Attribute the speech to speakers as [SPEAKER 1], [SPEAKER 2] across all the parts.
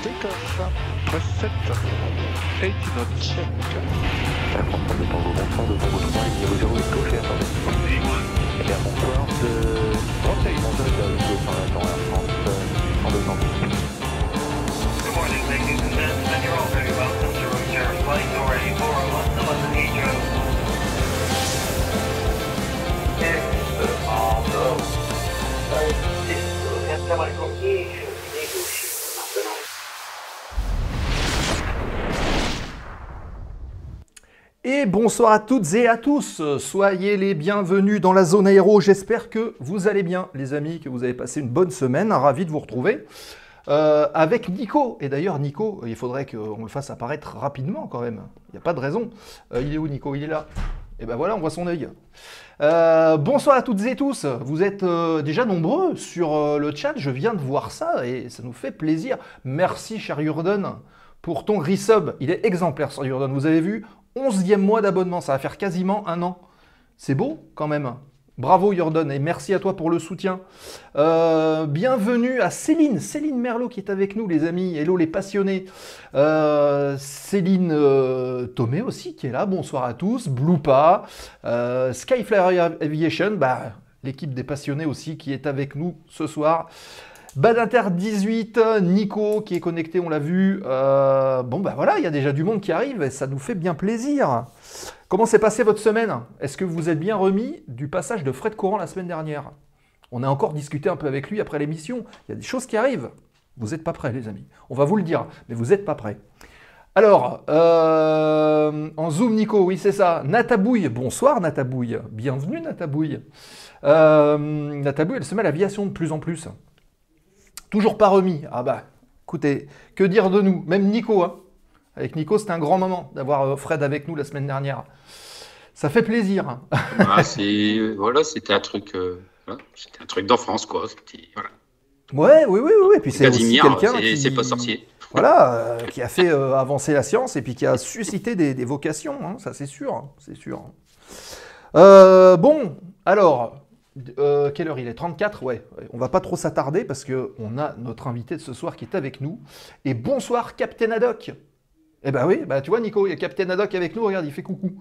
[SPEAKER 1] Take-off. Press 7. 80 knots. Check.
[SPEAKER 2] À comprendre de Tango, bonsoir, de Tango 3, numéro 0, gauche et attendez. Et bien bonsoir, de... Rotate. Bonsoir, de Tango 100, dans Air France, en 2 ans.
[SPEAKER 3] Good morning, ladies and gentlemen. You're all very welcome to Route Flight Door 8401 to London Heathrow.
[SPEAKER 4] Et bonsoir à toutes et à tous, soyez les bienvenus dans la zone aéro, j'espère que vous allez bien les amis, que vous avez passé une bonne semaine, ravi de vous retrouver avec Nico. Et d'ailleurs Nico, il faudrait qu'on le fasse apparaître rapidement quand même, il n'y a pas de raison. Il est où Nico? Il est là. Et ben voilà, on voit son œil. Bonsoir à toutes et tous, vous êtes déjà nombreux sur le chat, je viens de voir ça et ça nous fait plaisir. Merci cher Jordan pour ton resub, il est exemplaire sur Jordan, vous avez vu, 11e mois d'abonnement, ça va faire quasiment un an. C'est beau quand même. Bravo Jordan et merci à toi pour le soutien. Bienvenue à Céline Merlot qui est avec nous les amis. Hello les passionnés. Céline Thomé aussi qui est là. Bonsoir à tous. Bloupa, Skyflyer Aviation, l'équipe des passionnés aussi qui est avec nous ce soir. Badinter 18, Nico qui est connecté, on l'a vu. Voilà, il y a déjà du monde qui arrive et ça nous fait bien plaisir. Comment s'est passée votre semaine? Est-ce que vous êtes bien remis du passage de Fred Courant la semaine dernière? On a encore discuté un peu avec lui après l'émission. Il y a des choses qui arrivent. Vous n'êtes pas prêts les amis. On va vous le dire, mais vous n'êtes pas prêts. Alors, en zoom Nico, oui c'est ça. Natabouille, bonsoir Natabouille. Bienvenue Natabouille. Natabouille, elle se met à l'aviation de plus en plus. Toujours pas remis. Ah bah, écoutez, que dire de nous? Même Nico, hein. Avec Nico, c'était un grand moment d'avoir Fred avec nous la semaine dernière. Ça fait plaisir.
[SPEAKER 5] C'était un truc, c'était un truc d'enfance, quoi.
[SPEAKER 4] Voilà. Ouais. Puis c'est aussi quelqu'un qui...
[SPEAKER 5] C'est pas sorcier.
[SPEAKER 4] Voilà, qui a fait avancer la science et puis qui a suscité des vocations. Hein, ça, c'est sûr. Bon, alors... quelle heure il est? 34, ouais. On va pas trop s'attarder parce qu'on a notre invité de ce soir qui est avec nous. Et bonsoir Captain Haddock. Eh ben oui, tu vois Nico, il y a Captain Haddock avec nous, regarde, il fait coucou.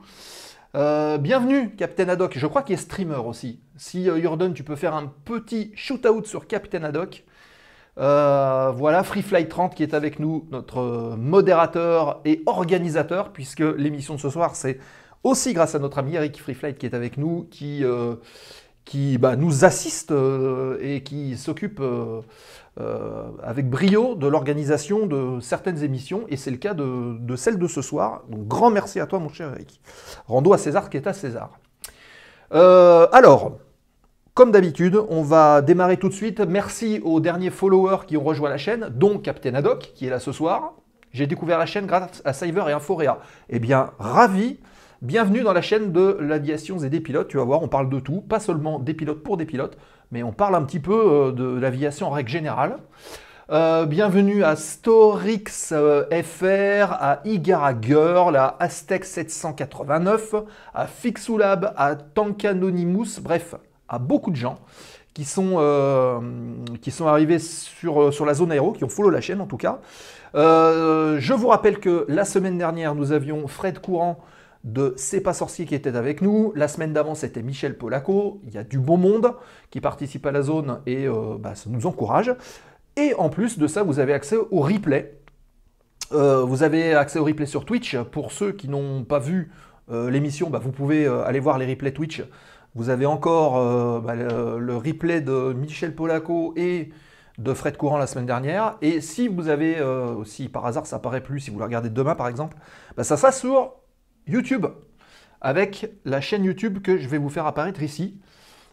[SPEAKER 4] Bienvenue Captain Haddock, je crois qu'il est streamer aussi. Si Jordan, tu peux faire un petit shoot-out sur Captain Haddock. Voilà, Free Flight 30 qui est avec nous, notre modérateur et organisateur, puisque l'émission de ce soir, c'est aussi grâce à notre ami Eric Free Flight qui est avec nous, qui nous assiste et qui s'occupe avec brio de l'organisation de certaines émissions, et c'est le cas de celle de ce soir. Donc grand merci à toi mon cher Eric. Rendons à César ce qui est à César. Alors, comme d'habitude, on va démarrer tout de suite. Merci aux derniers followers qui ont rejoint la chaîne, dont Captain Haddock qui est là ce soir. J'ai découvert la chaîne grâce à Cyber et Inforéa. Eh bien, ravi. Bienvenue dans la chaîne de l'aviation et des pilotes, tu vas voir, on parle de tout, pas seulement des pilotes pour des pilotes, mais on parle un petit peu de l'aviation en règle générale. Bienvenue à Storix FR, à Igara Girl, à Aztec 789, à Fixulab, à Tankanonymous, bref, à beaucoup de gens qui sont arrivés sur la zone aéro, qui ont follow la chaîne en tout cas. Je vous rappelle que la semaine dernière, nous avions Fred Courant de C'est pas sorcier qui était avec nous. La semaine d'avant, c'était Michel Polaco. Il y a du bon monde qui participe à la zone et ça nous encourage. Et en plus de ça, vous avez accès au replay. Vous avez accès au replay sur Twitch. Pour ceux qui n'ont pas vu l'émission, vous pouvez aller voir les replays Twitch. Vous avez encore le replay de Michel Polaco et de Fred Courant la semaine dernière. Et si vous avez, si par hasard ça apparaît plus, si vous le regardez demain par exemple, ça sera sur YouTube, avec la chaîne YouTube que je vais vous faire apparaître ici.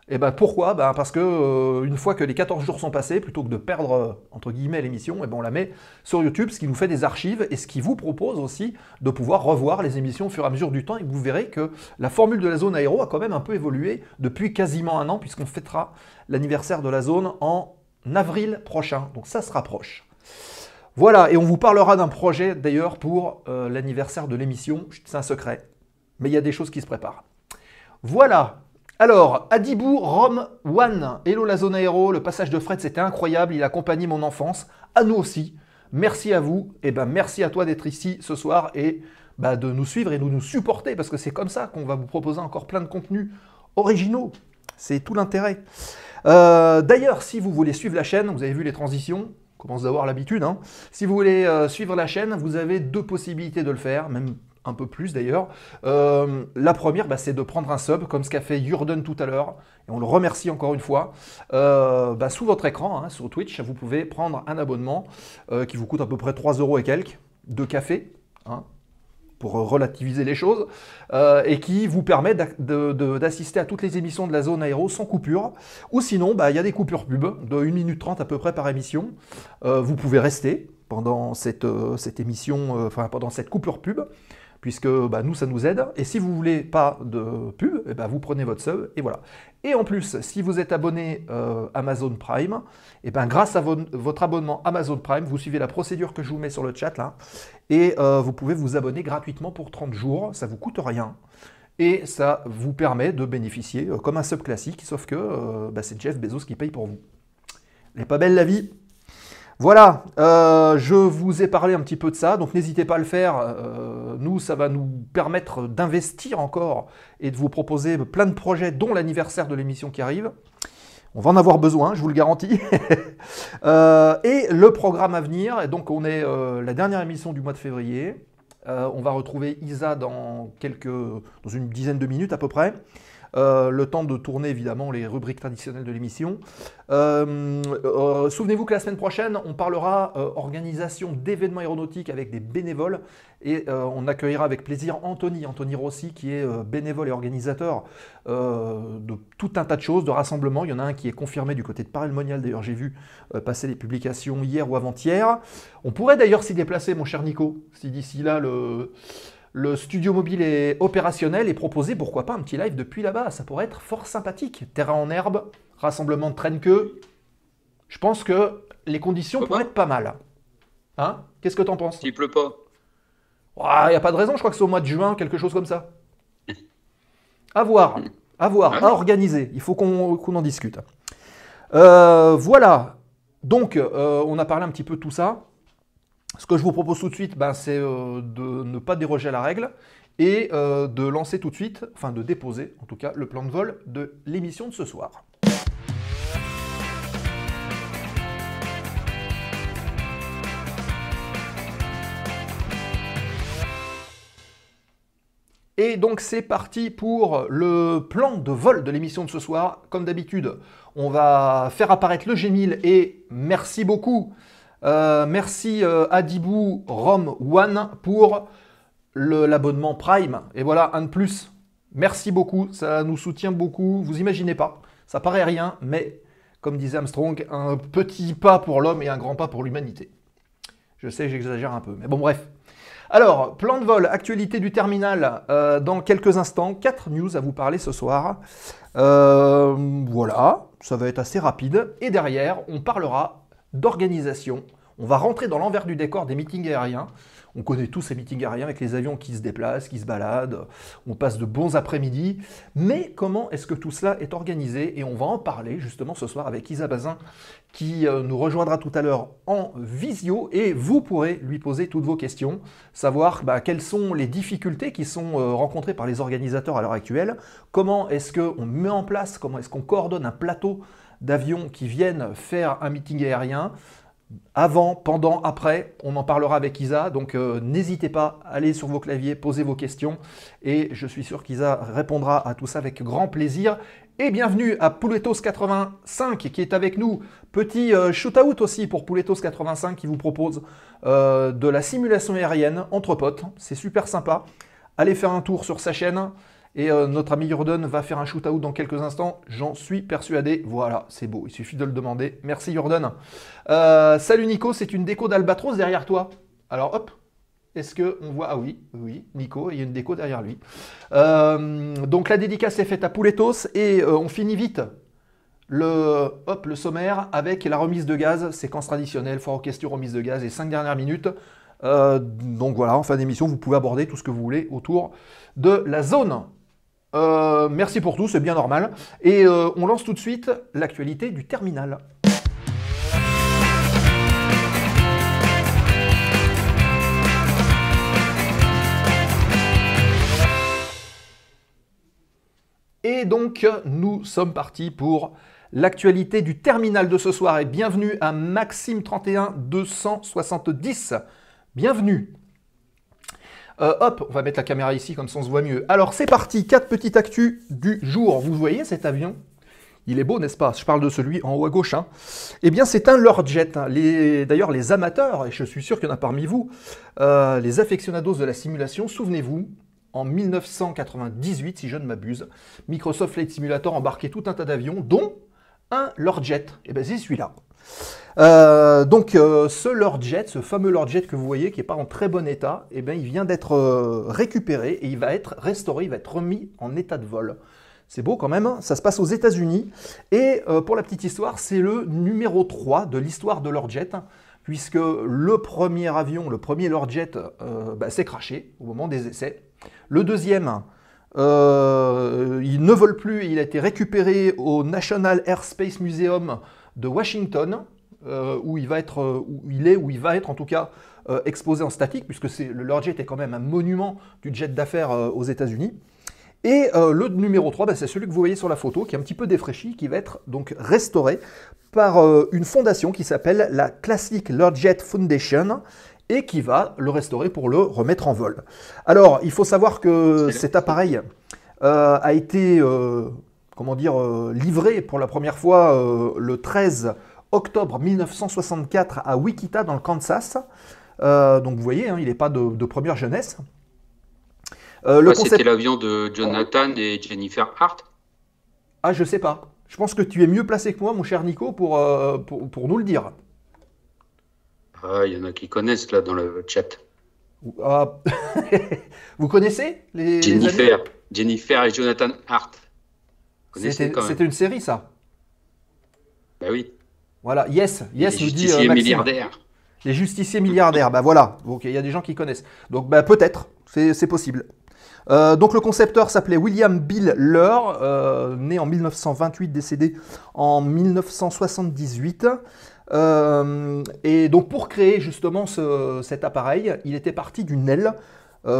[SPEAKER 4] Et pourquoi? Parce que une fois que les 14 jours sont passés, plutôt que de perdre entre guillemets l'émission, on la met sur YouTube, ce qui nous fait des archives et ce qui vous propose aussi de pouvoir revoir les émissions au fur et à mesure du temps. Et vous verrez que la formule de la zone aéro a quand même un peu évolué depuis quasiment un an, puisqu'on fêtera l'anniversaire de la zone en avril prochain. Donc ça se rapproche. Voilà, et on vous parlera d'un projet d'ailleurs pour l'anniversaire de l'émission. C'est un secret, mais il y a des choses qui se préparent. Voilà. Alors, Adibou Rome One. Hello la zone aéro, le passage de Fred c'était incroyable, il a accompagné mon enfance, à nous aussi. Merci à vous, et ben merci à toi d'être ici ce soir et de nous suivre et de nous supporter, parce que c'est comme ça qu'on va vous proposer encore plein de contenus originaux. C'est tout l'intérêt. D'ailleurs, si vous voulez suivre la chaîne, vous avez vu les transitions, on commence d'avoir l'habitude. Hein. Si vous voulez suivre la chaîne, vous avez deux possibilités de le faire, même un peu plus d'ailleurs. La première, c'est de prendre un sub, comme ce qu'a fait Jurden tout à l'heure, et on le remercie encore une fois. Sous votre écran, hein, sur Twitch, vous pouvez prendre un abonnement qui vous coûte à peu près 3 € et quelques, de café, hein, pour relativiser les choses, et qui vous permet d'assister à toutes les émissions de la zone aéro sans coupure. Ou sinon, il y a des coupures pub de 1 minute 30 à peu près par émission. Vous pouvez rester pendant cette émission, pendant cette coupure pub, puisque nous, ça nous aide. Et si vous voulez pas de pub, vous prenez votre sub, et voilà. Et en plus, si vous êtes abonné Amazon Prime, grâce à votre abonnement Amazon Prime, vous suivez la procédure que je vous mets sur le chat, là, et vous pouvez vous abonner gratuitement pour 30 jours, ça vous coûte rien. Et ça vous permet de bénéficier comme un sub classique, sauf que c'est Jeff Bezos qui paye pour vous. Elle n'est pas belle la vie? Voilà, je vous ai parlé un petit peu de ça, donc n'hésitez pas à le faire. Nous, ça va nous permettre d'investir encore et de vous proposer plein de projets, dont l'anniversaire de l'émission qui arrive. On va en avoir besoin, je vous le garantis. Et le programme à venir, donc on est la dernière émission du mois de février. On va retrouver Isa dans une dizaine de minutes à peu près. Le temps de tourner évidemment les rubriques traditionnelles de l'émission. Souvenez-vous que la semaine prochaine, on parlera organisation d'événements aéronautiques avec des bénévoles et on accueillera avec plaisir Anthony Rossi qui est bénévole et organisateur de tout un tas de choses, de rassemblements. Il y en a un qui est confirmé du côté de Paray-le-Monial, d'ailleurs j'ai vu passer les publications hier ou avant-hier. On pourrait d'ailleurs s'y déplacer, mon cher Nico, si d'ici là le studio mobile est opérationnel et proposer, pourquoi pas, un petit live depuis là-bas. Ça pourrait être fort sympathique. Terrain en herbe, rassemblement de traîne-queue. Je pense que les conditions pourraient être pas mal. Hein? Qu'est-ce que t'en penses?
[SPEAKER 5] Il pleut pas.
[SPEAKER 4] Il n'y a pas de raison, je crois que c'est au mois de juin, quelque chose comme ça. À voir, à organiser. Il faut qu'on en discute. Voilà. Donc, on a parlé un petit peu de tout ça. Ce que je vous propose tout de suite, c'est de ne pas déroger à la règle et de lancer tout de suite, de déposer en tout cas, le plan de vol de l'émission de ce soir. Et donc c'est parti pour le plan de vol de l'émission de ce soir. Comme d'habitude, on va faire apparaître le G1000 et merci beaucoup. Merci Adibou Rom One pour l'abonnement Prime. Et voilà, un de plus. Merci beaucoup, ça nous soutient beaucoup. Vous imaginez pas, ça paraît rien, mais comme disait Armstrong, un petit pas pour l'homme et un grand pas pour l'humanité. Je sais, j'exagère un peu, mais bon, bref. Alors, plan de vol, actualité du terminal, dans quelques instants. 4 news à vous parler ce soir. Voilà, ça va être assez rapide. Et derrière, on parlera d'organisation. On va rentrer dans l'envers du décor des meetings aériens. On connaît tous ces meetings aériens avec les avions qui se déplacent, qui se baladent. On passe de bons après-midi. Mais comment est-ce que tout cela est organisé? Et on va en parler justement ce soir avec Isa Bazin qui nous rejoindra tout à l'heure en visio. Et vous pourrez lui poser toutes vos questions. Savoir quelles sont les difficultés qui sont rencontrées par les organisateurs à l'heure actuelle. Comment est-ce qu'on met en place, comment est-ce qu'on coordonne un plateau d'avions qui viennent faire un meeting aérien. Avant, pendant, après, on en parlera avec Isa, donc n'hésitez pas, allez sur vos claviers, posez vos questions et je suis sûr qu'Isa répondra à tout ça avec grand plaisir. Et bienvenue à Pouletos85 qui est avec nous. Petit shoot-out aussi pour Pouletos85 qui vous propose de la simulation aérienne entre potes, c'est super sympa. Allez faire un tour sur sa chaîne. Et notre ami Jordan va faire un shoot-out dans quelques instants, j'en suis persuadé. Voilà, c'est beau, il suffit de le demander. Merci Jordan. Salut Nico, c'est une déco d'Albatros derrière toi. Alors hop, est-ce qu'on voit... Ah oui, Nico, il y a une déco derrière lui. Donc la dédicace est faite à Pouletos et on finit vite le sommaire avec la remise de gaz, séquence traditionnelle, foire aux questions, remise de gaz et 5 dernières minutes. Donc voilà, en fin d'émission, vous pouvez aborder tout ce que vous voulez autour de la zone. Merci pour tout, c'est bien normal. Et on lance tout de suite l'actualité du terminal. Et donc, nous sommes partis pour l'actualité du terminal de ce soir. Et bienvenue à Maxime 31 270. Bienvenue. Hop, on va mettre la caméra ici, comme ça on se voit mieux. Alors, c'est parti, 4 petites actus du jour. Vous voyez cet avion? Il est beau, n'est-ce pas? Je parle de celui en haut à gauche. Hein. Eh bien, c'est un Learjet. Hein. D'ailleurs, les amateurs, et je suis sûr qu'il y en a parmi vous, les aficionados de la simulation, souvenez-vous, en 1998, si je ne m'abuse, Microsoft Flight Simulator embarquait tout un tas d'avions, dont un Learjet. Et bien, c'est celui-là. Ce Learjet, ce fameux Learjet que vous voyez, qui n'est pas en très bon état, eh bien, il vient d'être récupéré et il va être restauré, il va être remis en état de vol. C'est beau quand même, ça se passe aux États-Unis. Et pour la petite histoire, c'est le numéro 3 de l'histoire de Learjet, puisque le premier avion, le premier Learjet, s'est crashé au moment des essais. Le deuxième, il ne vole plus, il a été récupéré au National Air Space Museum de Washington, où il va être en tout cas exposé en statique, puisque le Learjet est quand même un monument du jet d'affaires aux États-Unis. Et le numéro 3, c'est celui que vous voyez sur la photo, qui est un petit peu défraîchi, qui va être donc restauré par une fondation qui s'appelle la Classic Learjet Foundation, et qui va le restaurer pour le remettre en vol. Alors, il faut savoir que cet appareil a été livré pour la première fois le 13 octobre 1964 à Wichita, dans le Kansas. Donc vous voyez, hein, il n'est pas de première jeunesse.
[SPEAKER 5] C'était l'avion de Jonathan et Jennifer Hart.
[SPEAKER 4] Ah, je sais pas. Je pense que tu es mieux placé que moi, mon cher Nico, pour nous le dire.
[SPEAKER 5] Ah, il y en a qui connaissent là dans le chat.
[SPEAKER 4] Ah. Vous connaissez les
[SPEAKER 5] Jennifer et Jonathan Hart.
[SPEAKER 4] C'était une série, ça?
[SPEAKER 5] Bah oui.
[SPEAKER 4] Voilà, yes,
[SPEAKER 5] les
[SPEAKER 4] nous dit
[SPEAKER 5] justiciers milliardaires.
[SPEAKER 4] Les justiciers milliardaires, bah voilà. Donc il y a des gens qui connaissent. Donc bah, peut-être, c'est possible. Donc le concepteur s'appelait William Bill Lehr, né en 1928, décédé en 1978. Et donc pour créer justement cet appareil, il était parti d'une aile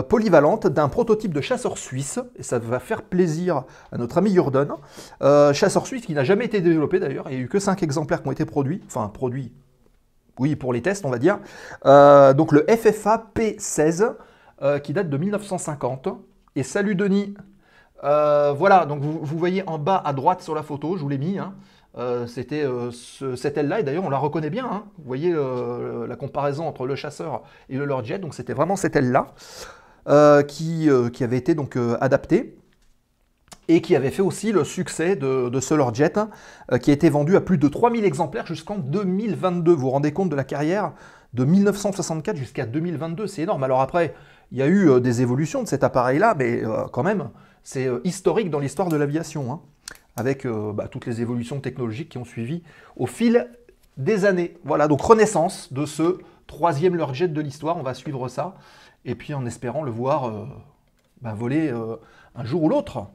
[SPEAKER 4] polyvalente d'un prototype de chasseur suisse, et ça va faire plaisir à notre ami Jordan. Chasseur suisse qui n'a jamais été développé d'ailleurs, il n'y a eu que 5 exemplaires qui ont été produits, oui, pour les tests on va dire. Donc le FFA P16 qui date de 1950. Et salut Denis. Voilà, donc vous voyez en bas à droite sur la photo, je vous l'ai mis, hein. C'était cette aile-là, et d'ailleurs on la reconnaît bien, hein. Vous voyez la comparaison entre le chasseur et le Learjet, donc c'était vraiment cette aile-là qui avait été donc adaptée et qui avait fait aussi le succès de ce Learjet, qui a été vendu à plus de 3000 exemplaires jusqu'en 2022. Vous vous rendez compte de la carrière de 1964 jusqu'à 2022, c'est énorme. Alors après, il y a eu des évolutions de cet appareil-là, mais quand même, c'est historique dans l'histoire de l'aviation, hein, avec toutes les évolutions technologiques qui ont suivi au fil des années. Voilà, donc renaissance de ce 3e Learjet de l'histoire, on va suivre ça, et puis en espérant le voir voler un jour ou l'autre.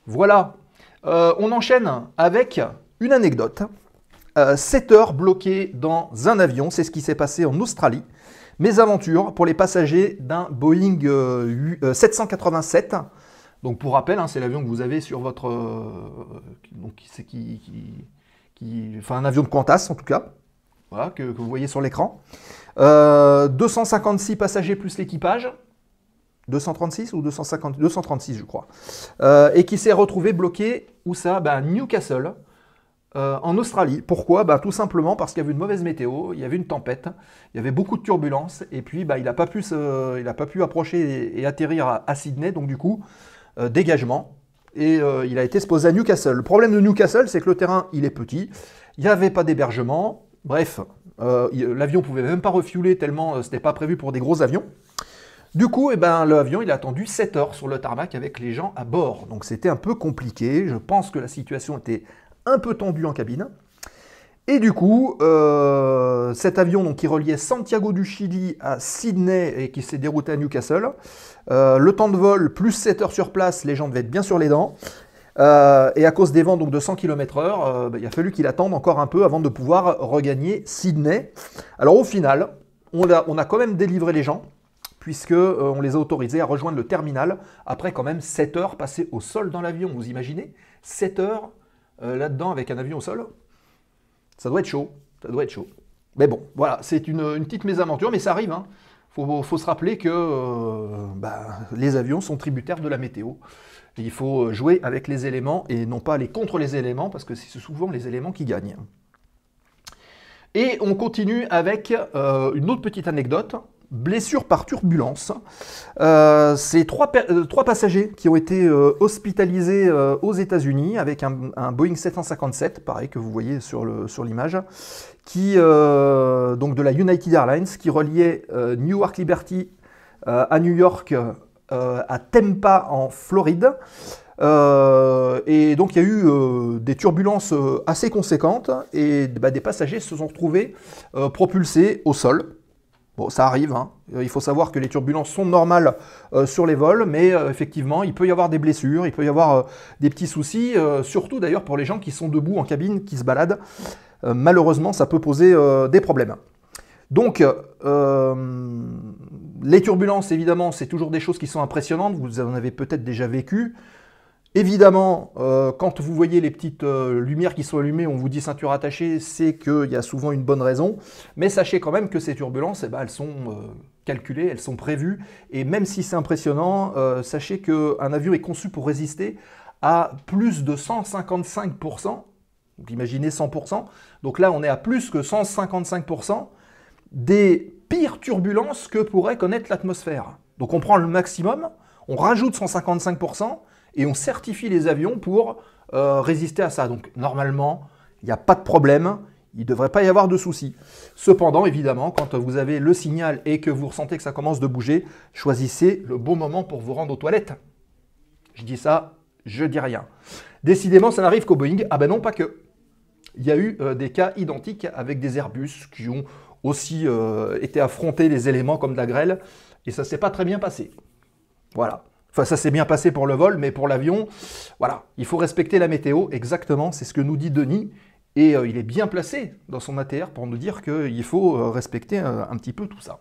[SPEAKER 4] Voilà, on enchaîne avec une anecdote. 7 heures bloquées dans un avion, c'est ce qui s'est passé en Australie. Mésaventures pour les passagers d'un Boeing 787. Donc pour rappel, hein, c'est l'avion que vous avez sur votre... un avion de Qantas en tout cas, voilà, que vous voyez sur l'écran. 256 passagers plus l'équipage. 236 ou 250, 236 je crois. Et qui s'est retrouvé bloqué, où ça? À Newcastle. En Australie. Pourquoi? Tout simplement parce qu'il y avait une mauvaise météo, il y avait une tempête, il y avait beaucoup de turbulences, et puis il n'a pas pu approcher et atterrir à Sydney, donc du coup, dégagement, et il a été exposé à Newcastle. Le problème de Newcastle, c'est que le terrain, il est petit, il n'y avait pas d'hébergement, bref, l'avion ne pouvait même pas refueler tellement ce n'était pas prévu pour des gros avions. Du coup, l'avion, il a attendu 7 heures sur le tarmac avec les gens à bord, donc c'était un peu compliqué, je pense que la situation était un peu tendu en cabine. Et du coup, cet avion donc, qui reliait Santiago du Chili à Sydney et qui s'est dérouté à Newcastle, le temps de vol plus 7 heures sur place, les gens devaient être bien sur les dents. Et à cause des vents donc, de 100 km/h, il a fallu qu'il attende encore un peu avant de pouvoir regagner Sydney. Alors au final, on a quand même délivré les gens, puisqu'on les a autorisés à rejoindre le terminal après quand même 7 heures passées au sol dans l'avion. Vous imaginez 7 heures là-dedans avec un avion au sol? Ça doit être chaud, ça doit être chaud. Mais bon, voilà, c'est une petite mésaventure, mais ça arrive. Hein. Faut se rappeler que les avions sont tributaires de la météo. Il faut jouer avec les éléments et non pas aller contre les éléments, parce que c'est souvent les éléments qui gagnent. Et on continue avec une autre petite anecdote. Blessure par turbulence. C'est trois passagers qui ont été hospitalisés aux États-Unis avec un Boeing 757, pareil que vous voyez sur l'image, qui donc de la United Airlines, qui reliait Newark Liberty à New York à Tampa en Floride. Et donc il y a eu des turbulences assez conséquentes et des passagers se sont retrouvés propulsés au sol. Bon, ça arrive, hein. Il faut savoir que les turbulences sont normales sur les vols, mais effectivement, il peut y avoir des blessures, il peut y avoir des petits soucis, surtout d'ailleurs pour les gens qui sont debout en cabine, qui se baladent. Malheureusement, ça peut poser des problèmes. Donc, les turbulences, évidemment, c'est toujours des choses qui sont impressionnantes, vous en avez peut-être déjà vécu. Évidemment, quand vous voyez les petites lumières qui sont allumées, on vous dit ceinture attachée, c'est qu'il y a souvent une bonne raison. Mais sachez quand même que ces turbulences, elles sont calculées, elles sont prévues. Et même si c'est impressionnant, sachez qu'un avion est conçu pour résister à plus de 155%. Donc imaginez 100%. Donc là, on est à plus que 155% des pires turbulences que pourrait connaître l'atmosphère. Donc on prend le maximum, on rajoute 155%, et on certifie les avions pour résister à ça. Donc normalement, il n'y a pas de problème, il ne devrait pas y avoir de soucis. Cependant, évidemment, quand vous avez le signal et que vous ressentez que ça commence de bouger, choisissez le bon moment pour vous rendre aux toilettes. Je dis ça, je dis rien. Décidément, ça n'arrive qu'au Boeing. Ah ben non, pas que. Il y a eu des cas identiques avec des Airbus qui ont aussi été affrontés les éléments comme de la grêle, et ça ne s'est pas très bien passé. Voilà. Enfin, ça s'est bien passé pour le vol, mais pour l'avion, voilà, il faut respecter la météo, exactement, c'est ce que nous dit Denis, et il est bien placé dans son ATR pour nous dire qu'il faut respecter un petit peu tout ça.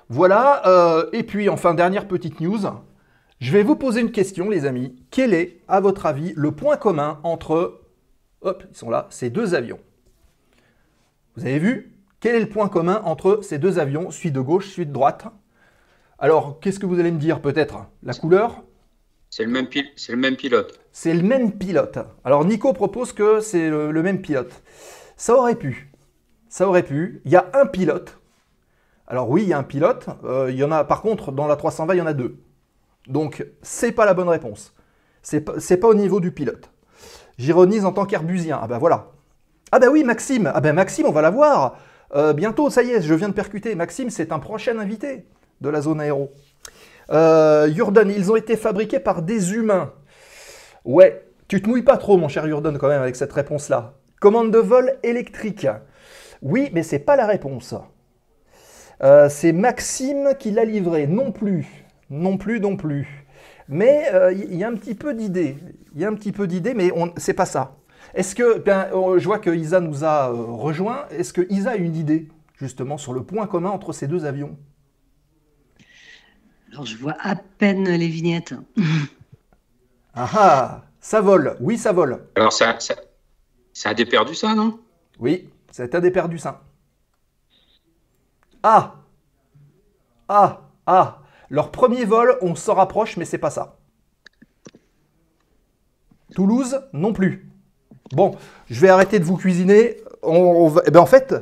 [SPEAKER 4] Voilà, et puis enfin, dernière petite news, je vais vous poser une question, les amis. Quel est, à votre avis, le point commun entre, hop, ils sont là, ces deux avions? Vous avez vu? Quel est le point commun entre ces deux avions, celui de gauche, celui de droite? Alors, qu'est-ce que vous allez me dire peut-être? La couleur?
[SPEAKER 5] C'est le même pilote.
[SPEAKER 4] C'est le même pilote. Alors, Nico propose que c'est le même pilote. Ça aurait pu. Ça aurait pu. Il y a un pilote. Alors oui, il y a un pilote. Il y en a, par contre, dans la 320, il y en a deux. Donc, c'est pas la bonne réponse. C'est pas au niveau du pilote. J'ironise en tant qu'herbusien. Ah ben voilà. Ah ben oui, Maxime. Ah ben Maxime, on va la voir. Bientôt, ça y est, je viens de percuter. Maxime, c'est un prochain invité de la zone aéro. Jordan, ils ont été fabriqués par des humains. Ouais, tu te mouilles pas trop, mon cher Jordan, quand même, avec cette réponse-là. Commande de vol électrique. Oui, mais c'est pas la réponse. C'est Maxime qui l'a livré. Non plus. Non plus, non plus. Mais il y a un petit peu d'idée. Il y a un petit peu d'idée, mais c'est pas ça. Est-ce que, je vois que Isa nous a rejoint. Est-ce que Isa a une idée, justement, sur le point commun entre ces deux avions?
[SPEAKER 6] Alors, je vois à peine les vignettes.
[SPEAKER 4] Ah ah, ça vole. Oui, ça vole.
[SPEAKER 5] Alors, ça a des perdus, ça, non?
[SPEAKER 4] Oui, ça a des perdus, ça. Ah! Ah! Ah! Leur premier vol, on s'en rapproche, mais c'est pas ça. Toulouse, non plus. Bon, je vais arrêter de vous cuisiner. Eh ben, en fait,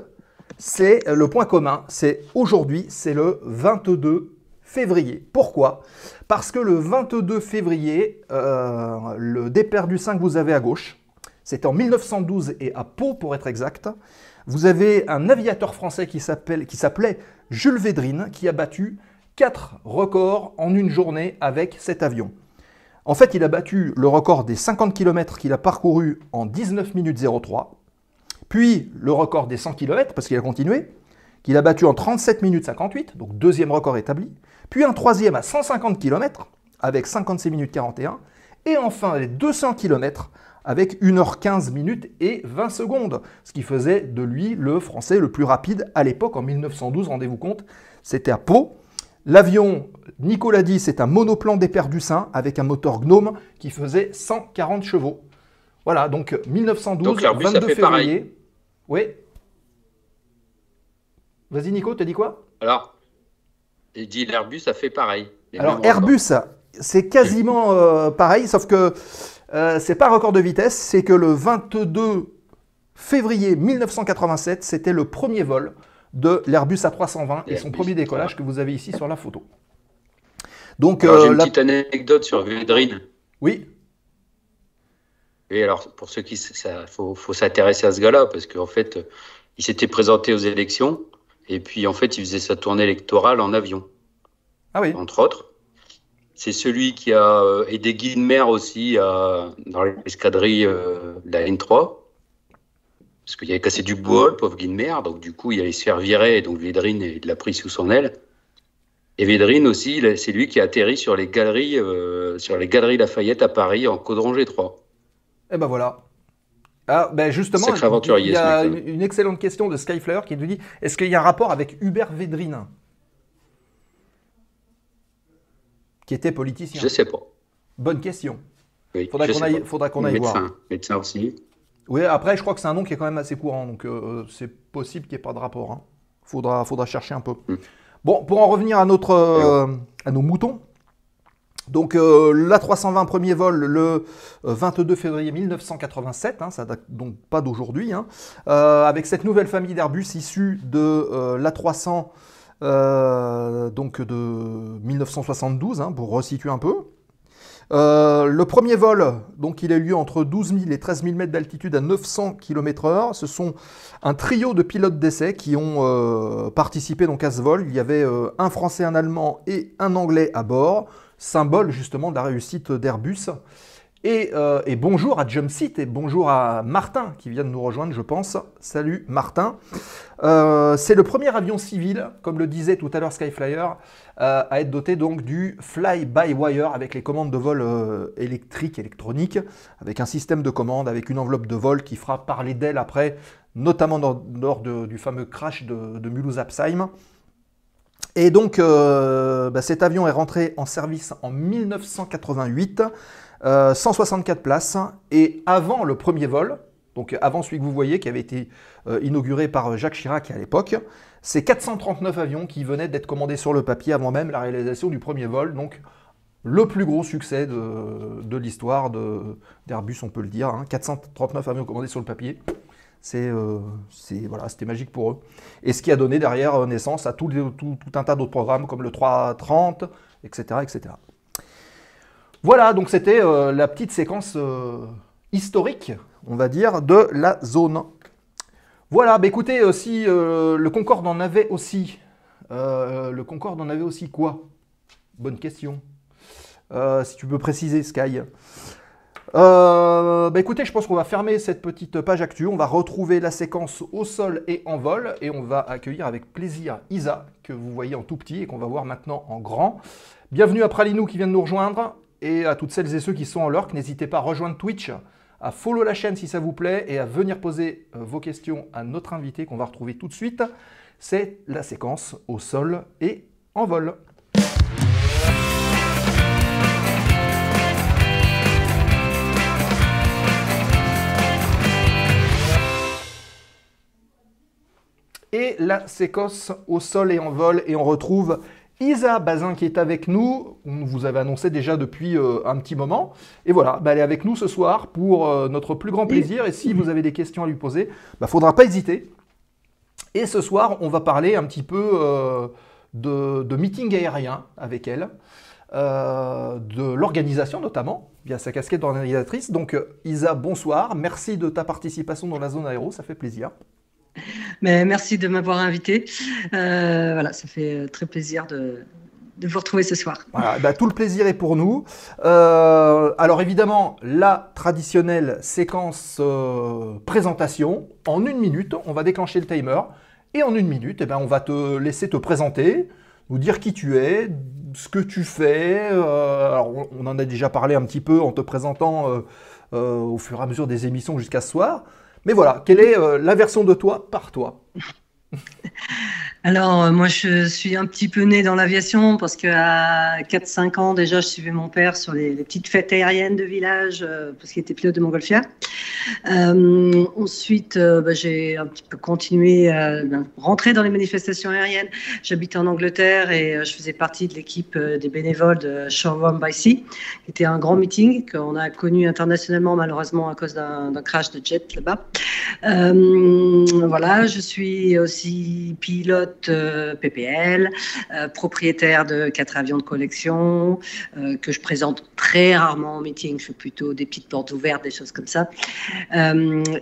[SPEAKER 4] c'est le point commun. C'est aujourd'hui, c'est le 22 février. Pourquoi? Parce que le 22 février, le Déperdus 5 que vous avez à gauche, c'était en 1912 et à Pau pour être exact, vous avez un aviateur français qui s'appelait Jules Védrine qui a battu 4 records en une journée avec cet avion. En fait, il a battu le record des 50 km qu'il a parcouru en 19 minutes 03, puis le record des 100 km, parce qu'il a continué, qu'il a battu en 37 minutes 58, donc deuxième record établi, puis un troisième à 150 km avec 56 minutes 41, et enfin les 200 km avec 1h15 minutes et 20 secondes, ce qui faisait de lui le Français le plus rapide à l'époque, en 1912, rendez-vous compte, c'était à Pau. L'avion, Nicolas dit, c'est un monoplan des du Sein avec un moteur Gnome qui faisait 140 chevaux. Voilà, donc 1912,
[SPEAKER 5] donc, Airbus,
[SPEAKER 4] 22
[SPEAKER 5] ça fait
[SPEAKER 4] février.
[SPEAKER 5] pareil.
[SPEAKER 4] Oui. Vas-y Nico, t'as dit quoi?
[SPEAKER 5] Alors, il dit l'Airbus a fait pareil.
[SPEAKER 4] Alors Airbus, c'est quasiment pareil, sauf que c'est pas un record de vitesse, c'est que le 22 février 1987, c'était le premier vol de l'Airbus A320 et son premier décollage que vous avez ici sur la photo. Donc,
[SPEAKER 5] j'ai une petite anecdote sur Védrine.
[SPEAKER 4] Oui.
[SPEAKER 5] Et alors, pour ceux qui... faut s'intéresser à ce gars-là, parce qu'en fait, il s'était présenté aux élections, et puis en fait, il faisait sa tournée électorale en avion.
[SPEAKER 4] Ah oui.
[SPEAKER 5] Entre autres. C'est celui qui a aidé Guy de Mer aussi dans l'escadrille de la N3. Parce qu'il avait cassé du bois, le pauvre Guy de Mer. Donc du coup, il allait se faire virer. Et donc Védrine, il l'a pris sous son aile. Et Védrine aussi, c'est lui qui a atterri sur les galeries Lafayette à Paris en Caudron G3.
[SPEAKER 4] Et ben voilà. Ah, ben justement,
[SPEAKER 5] sacré aventurier,
[SPEAKER 4] il y a
[SPEAKER 5] ce mec-là.
[SPEAKER 4] une excellente question de Skyflyer qui nous dit, est-ce qu'il y a un rapport avec Hubert Védrine, qui était politicien?
[SPEAKER 5] Je sais pas.
[SPEAKER 4] Bonne question.
[SPEAKER 5] Oui,
[SPEAKER 4] Faudra qu'on aille voir.
[SPEAKER 5] Médecin aussi.
[SPEAKER 4] Oui, après, je crois que c'est un nom qui est quand même assez courant, donc c'est possible qu'il n'y ait pas de rapport. Hein. Faudra chercher un peu. Bon, pour en revenir à nos moutons. Donc, l'A320 premier vol le 22 février 1987, hein, ça date donc pas d'aujourd'hui, hein, avec cette nouvelle famille d'Airbus issue de l'A300 donc de 1972, hein, pour resituer un peu. Le premier vol, donc, il a eu lieu entre 12 000 et 13 000 mètres d'altitude à 900 km/h. Ce sont un trio de pilotes d'essai qui ont participé donc à ce vol. Il y avait un Français, un Allemand et un Anglais à bord, symbole justement de la réussite d'Airbus. Et bonjour à Jumpseat et bonjour à Martin qui vient de nous rejoindre, je pense. Salut Martin. C'est le premier avion civil, comme le disait tout à l'heure Skyflyer, à être doté donc du fly-by-wire avec les commandes de vol électroniques, avec un système de commande, avec une enveloppe de vol qui fera parler d'elle après, notamment lors du fameux crash de Mulhouse-Apsheim. Et donc, cet avion est rentré en service en 1988, 164 places, et avant le premier vol, donc avant celui que vous voyez, qui avait été inauguré par Jacques Chirac à l'époque, c'est 439 avions qui venaient d'être commandés sur le papier avant même la réalisation du premier vol, donc le plus gros succès de l'histoire d'Airbus, on peut le dire, hein, 439 avions commandés sur le papier. Voilà, c'était magique pour eux. Et ce qui a donné derrière naissance à tout un tas d'autres programmes comme le 330, etc. etc. Voilà, donc c'était la petite séquence historique, on va dire, de la zone. Voilà, bah écoutez, si le Concorde en avait aussi... le Concorde en avait aussi quoi? Bonne question. Si tu peux préciser, Sky. Écoutez, je pense qu'on va fermer cette petite page actu, on va retrouver la séquence au sol et en vol, et on va accueillir avec plaisir Isa, que vous voyez en tout petit et qu'on va voir maintenant en grand. Bienvenue à Pralinou qui vient de nous rejoindre, et à toutes celles et ceux qui sont en lurk, n'hésitez pas à rejoindre Twitch, à follow la chaîne si ça vous plaît, et à venir poser vos questions à notre invité qu'on va retrouver tout de suite. C'est la séquence au sol et en vol. Et la séquence au sol et en vol, et on retrouve Isa Bazin qui est avec nous. On vous avait annoncé déjà depuis un petit moment. Et voilà, elle est avec nous ce soir pour notre plus grand plaisir. Et si vous avez des questions à lui poser, faudra pas hésiter. Et ce soir, on va parler un petit peu de meeting aérien avec elle, de l'organisation notamment, via sa casquette d'organisatrice. Donc Isa, bonsoir. Merci de ta participation dans la zone aéro, ça fait plaisir.
[SPEAKER 6] Mais merci de m'avoir invité. Voilà, ça fait très plaisir de vous retrouver ce soir.
[SPEAKER 4] Voilà, tout le plaisir est pour nous. Alors évidemment, la traditionnelle séquence présentation. En 1 minute, on va déclencher le timer. Et en 1 minute, on va te laisser te présenter, nous dire qui tu es, ce que tu fais. Alors, on en a déjà parlé un petit peu en te présentant au fur et à mesure des émissions jusqu'à ce soir. Mais voilà, quelle est la version de toi par toi?
[SPEAKER 6] Alors, moi, je suis un petit peu née dans l'aviation parce qu'à 4-5 ans, déjà, je suivais mon père sur les petites fêtes aériennes de village parce qu'il était pilote de montgolfière. Ensuite, j'ai un petit peu continué à rentrer dans les manifestations aériennes. J'habitais en Angleterre et je faisais partie de l'équipe des bénévoles de Shoreham by Sea, qui était un grand meeting qu'on a connu internationalement, malheureusement, à cause d'un crash de jet là-bas. Voilà, je suis aussi pilote PPL, propriétaire de 4 avions de collection que je présente très rarement en meeting. Je fais plutôt des petites portes ouvertes, des choses comme ça.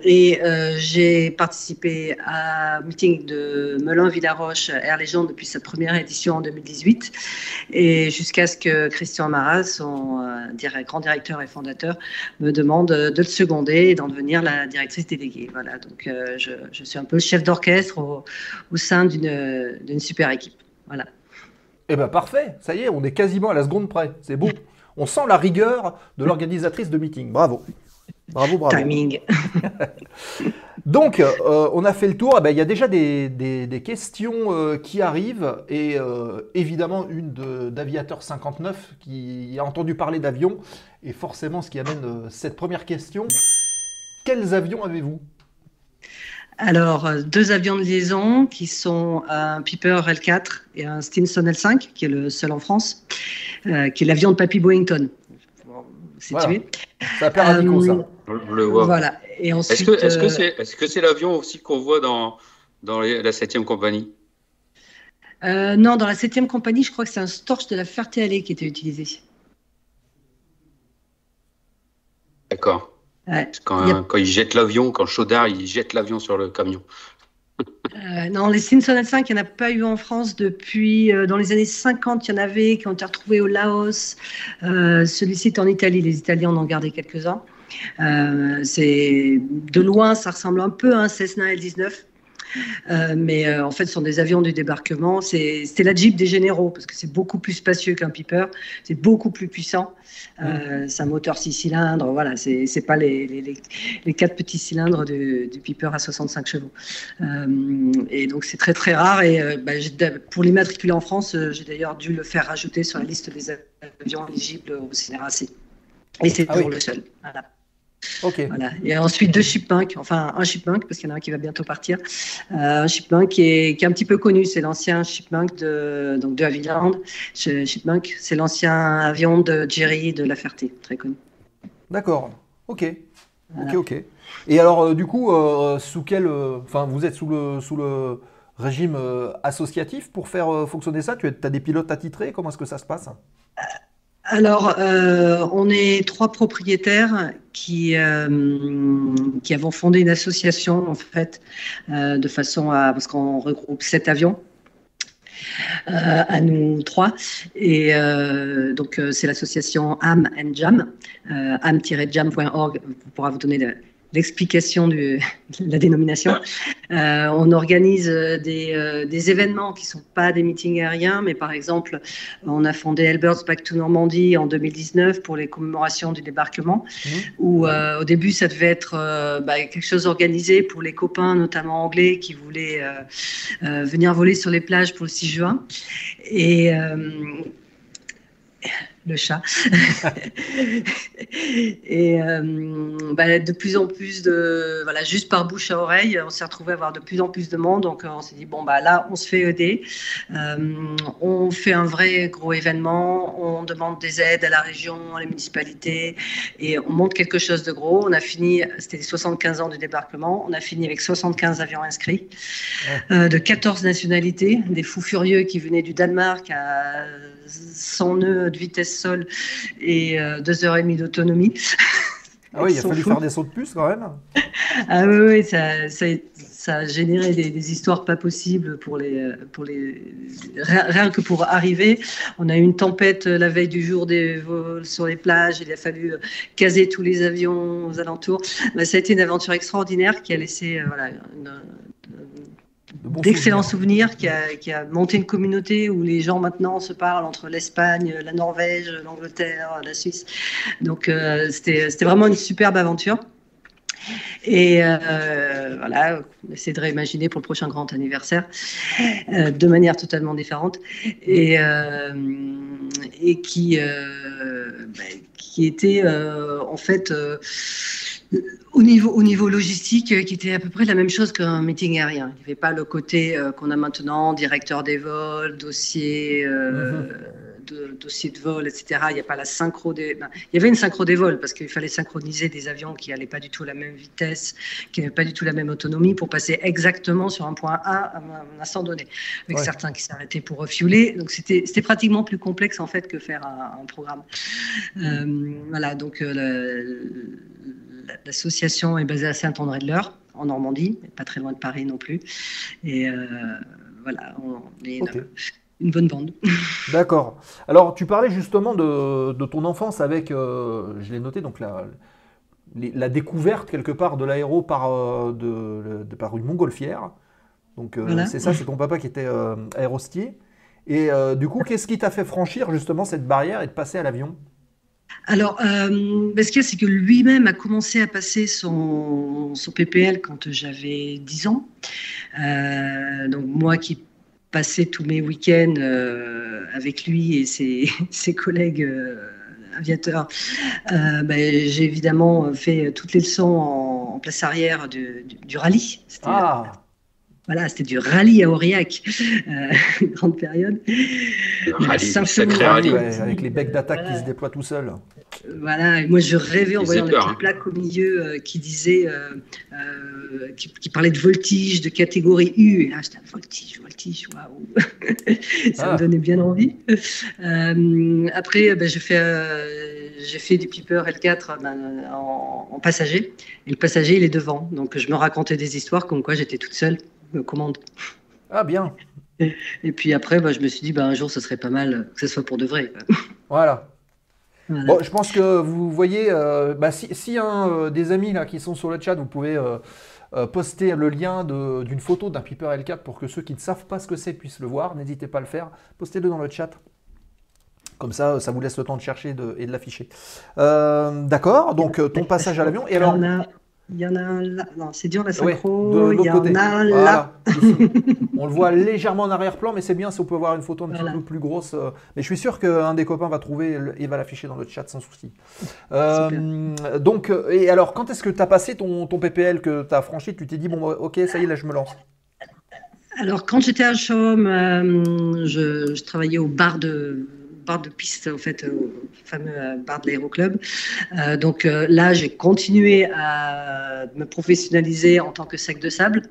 [SPEAKER 6] J'ai participé à un meeting de Melun-Villaroche Air Légende depuis sa première édition en 2018 et jusqu'à ce que Christian Marat, son grand directeur et fondateur, me demande de le seconder et d'en devenir la directrice déléguée. Voilà, donc je suis un peu le chef d'orchestre au sein d'une super équipe. Voilà.
[SPEAKER 4] Eh bien parfait, ça y est, on est quasiment à la seconde près, c'est beau. On sent la rigueur de l'organisatrice de meeting, bravo. Bravo, bravo.
[SPEAKER 6] Timing.
[SPEAKER 4] Donc, on a fait le tour. Eh ben, il y a déjà des questions qui arrivent. Et évidemment, une d'Aviateur 59 qui a entendu parler d'avions. Et forcément, ce qui amène cette première question. Quels avions avez-vous?
[SPEAKER 6] Alors, 2 avions de liaison qui sont un Piper L4 et un Stinson L5, qui est le seul en France, qui est l'avion de Papy Boyington.
[SPEAKER 4] Voilà. Ça perd radico, ça.
[SPEAKER 5] Je le vois.
[SPEAKER 6] Voilà. Et ensuite,
[SPEAKER 5] est-ce que c'est l'avion aussi qu'on voit dans la 7e compagnie?
[SPEAKER 6] Non, dans la 7e compagnie, je crois que c'est un Storch de la Ferté-Alais qui était utilisé.
[SPEAKER 5] D'accord.
[SPEAKER 6] Ouais.
[SPEAKER 5] Quand ils jettent l'avion, quand Chaudard il jette l'avion sur le camion.
[SPEAKER 6] Non, les Stinson L5, il n'y en a pas eu en France depuis dans les années 50. Il y en avait qui ont été retrouvés au Laos. Celui-ci est en Italie. Les Italiens en ont gardé quelques-uns. De loin, ça ressemble un peu à un Cessna L19. Mais en fait, ce sont des avions du débarquement. C'était la Jeep des généraux parce que c'est beaucoup plus spacieux qu'un Piper. C'est beaucoup plus puissant. C'est un moteur 6 cylindres. Voilà, c'est pas les 4 petits cylindres du Piper à 65 chevaux. Et donc, c'est très, très rare. Et pour l'immatriculer en France, j'ai d'ailleurs dû le faire rajouter sur la liste des avions éligibles au CNRAC. Et c'est toujours le seul. Voilà.
[SPEAKER 4] Okay.
[SPEAKER 6] Voilà. Et ensuite 2 Chipmunk, enfin un Chipmunk parce qu'il y en a un qui va bientôt partir. Un Chipmunk qui est un petit peu connu, c'est l'ancien Chipmunk de Havilland. Chipmunk, c'est l'ancien avion de Jerry de La Ferté, très connu.
[SPEAKER 4] D'accord, ok.
[SPEAKER 6] Voilà.
[SPEAKER 4] Ok. Et alors du coup, vous êtes sous le régime associatif pour faire fonctionner ça? Tu as des pilotes attitrés? Comment est-ce que ça se passe?
[SPEAKER 6] Alors, on est 3 propriétaires qui avons fondé une association, en fait, de façon parce qu'on regroupe 7 avions. À nous 3 et donc c'est l'association AM and Jam, am-jam.org pourra vous donner l'explication de la dénomination. On organise des événements qui ne sont pas des meetings aériens, mais par exemple, on a fondé Elbirds Back to Normandie en 2019 pour les commémorations du débarquement, où au début, ça devait être quelque chose organisé pour les copains, notamment anglais, qui voulaient venir voler sur les plages pour le 6 juin. Et le chat. Et de plus en plus juste par bouche à oreille, on s'est retrouvé à avoir de plus en plus de monde. Donc on s'est dit là, on se fait aider. On fait un vrai gros événement. On demande des aides à la région, à la municipalité, et on monte quelque chose de gros. On a fini, c'était les 75 ans du débarquement. On a fini avec 75 avions inscrits, de 14 nationalités, des fous furieux qui venaient du Danemark à 100 nœuds de vitesse sol et 2h30 d'autonomie.
[SPEAKER 4] Ah oui, il a fallu faire des sauts de puce quand même.
[SPEAKER 6] Ah oui, ça a généré des histoires pas possibles rien que pour arriver. On a eu une tempête la veille du jour des vols sur les plages. Il a fallu caser tous les avions aux alentours. Ça a été une aventure extraordinaire qui a laissé d'excellents souvenirs, qui a monté une communauté où les gens maintenant se parlent entre l'Espagne, la Norvège, l'Angleterre, la Suisse. Donc c'était vraiment une superbe aventure. Et voilà, on essaie de réimaginer pour le prochain grand anniversaire de manière totalement différente et qui était en fait au niveau logistique qui était à peu près la même chose qu'un meeting aérien. Il n'y avait pas le côté qu'on a maintenant, directeur des vols, dossier de vol, etc. Il n'y a pas la synchro il y avait une synchro des vols parce qu'il fallait synchroniser des avions qui n'allaient pas du tout à la même vitesse, qui n'avaient pas du tout la même autonomie pour passer exactement sur un point A à un instant donné, avec certains qui s'arrêtaient pour refueler. Donc c'était pratiquement plus complexe en fait que faire un programme. Voilà, donc l'association est basée à Saint-André-de-l'Eure, en Normandie, pas très loin de Paris non plus. Et voilà, on est une bonne bande.
[SPEAKER 4] D'accord. Alors, tu parlais justement de ton enfance avec, je l'ai noté, donc la découverte quelque part de l'aéro par une montgolfière. Donc, voilà. C'est ça, c'est ton papa qui était aérostier. Et du coup, qu'est-ce qui t'a fait franchir justement cette barrière et de passer à l'avion ?
[SPEAKER 6] Alors, ce qu'il y a, c'est que lui-même a commencé à passer son PPL quand j'avais 10 ans. Donc, moi qui passais tous mes week-ends avec lui et ses collègues aviateurs, j'ai évidemment fait toutes les leçons en place arrière du rallye. C'était du rallye à Aurillac, une grande période.
[SPEAKER 5] Sacré rallye.
[SPEAKER 4] Avec les becs d'attaque qui se déploient tout seuls.
[SPEAKER 6] Voilà, et moi je rêvais en voyant la petite plaque au milieu qui disait, qui parlait de voltige, de catégorie U. Et là, j'étais voltige, waouh. Ça me donnait bien envie. Après, j'ai fait du Piper L4 en passager. Et le passager, il est devant. Donc je me racontais des histoires comme quoi j'étais toute seule. Commande.
[SPEAKER 4] Ah bien.
[SPEAKER 6] Et puis après, je me suis dit, un jour, ce serait pas mal que ce soit pour de vrai.
[SPEAKER 4] Voilà. Bon, je pense que vous voyez, si des amis là qui sont sur le chat, vous pouvez poster le lien d'une photo d'un Piper L4 pour que ceux qui ne savent pas ce que c'est puissent le voir. N'hésitez pas à le faire. Postez-le dans le chat. Comme ça, ça vous laisse le temps de chercher et de l'afficher. D'accord. Donc ton passage à l'avion. Et alors.
[SPEAKER 6] Il y en a un là. Non, c'est dur la synchro. Il y en a un
[SPEAKER 4] là.
[SPEAKER 6] Voilà,
[SPEAKER 4] on le voit légèrement en arrière-plan, mais c'est bien si on peut voir une photo un petit peu plus grosse. Mais je suis sûr qu'un des copains va trouver et va l'afficher dans le chat sans souci. Donc, et alors, quand est-ce que tu as passé ton PPL, que tu as franchi, tu t'es dit, bon, ok, ça y est, là, je me lance?
[SPEAKER 6] Alors, quand j'étais à Chaume, je travaillais au bar de piste, en fait, au fameux bar de l'aéroclub. Donc là, j'ai continué à me professionnaliser en tant que sac de sable.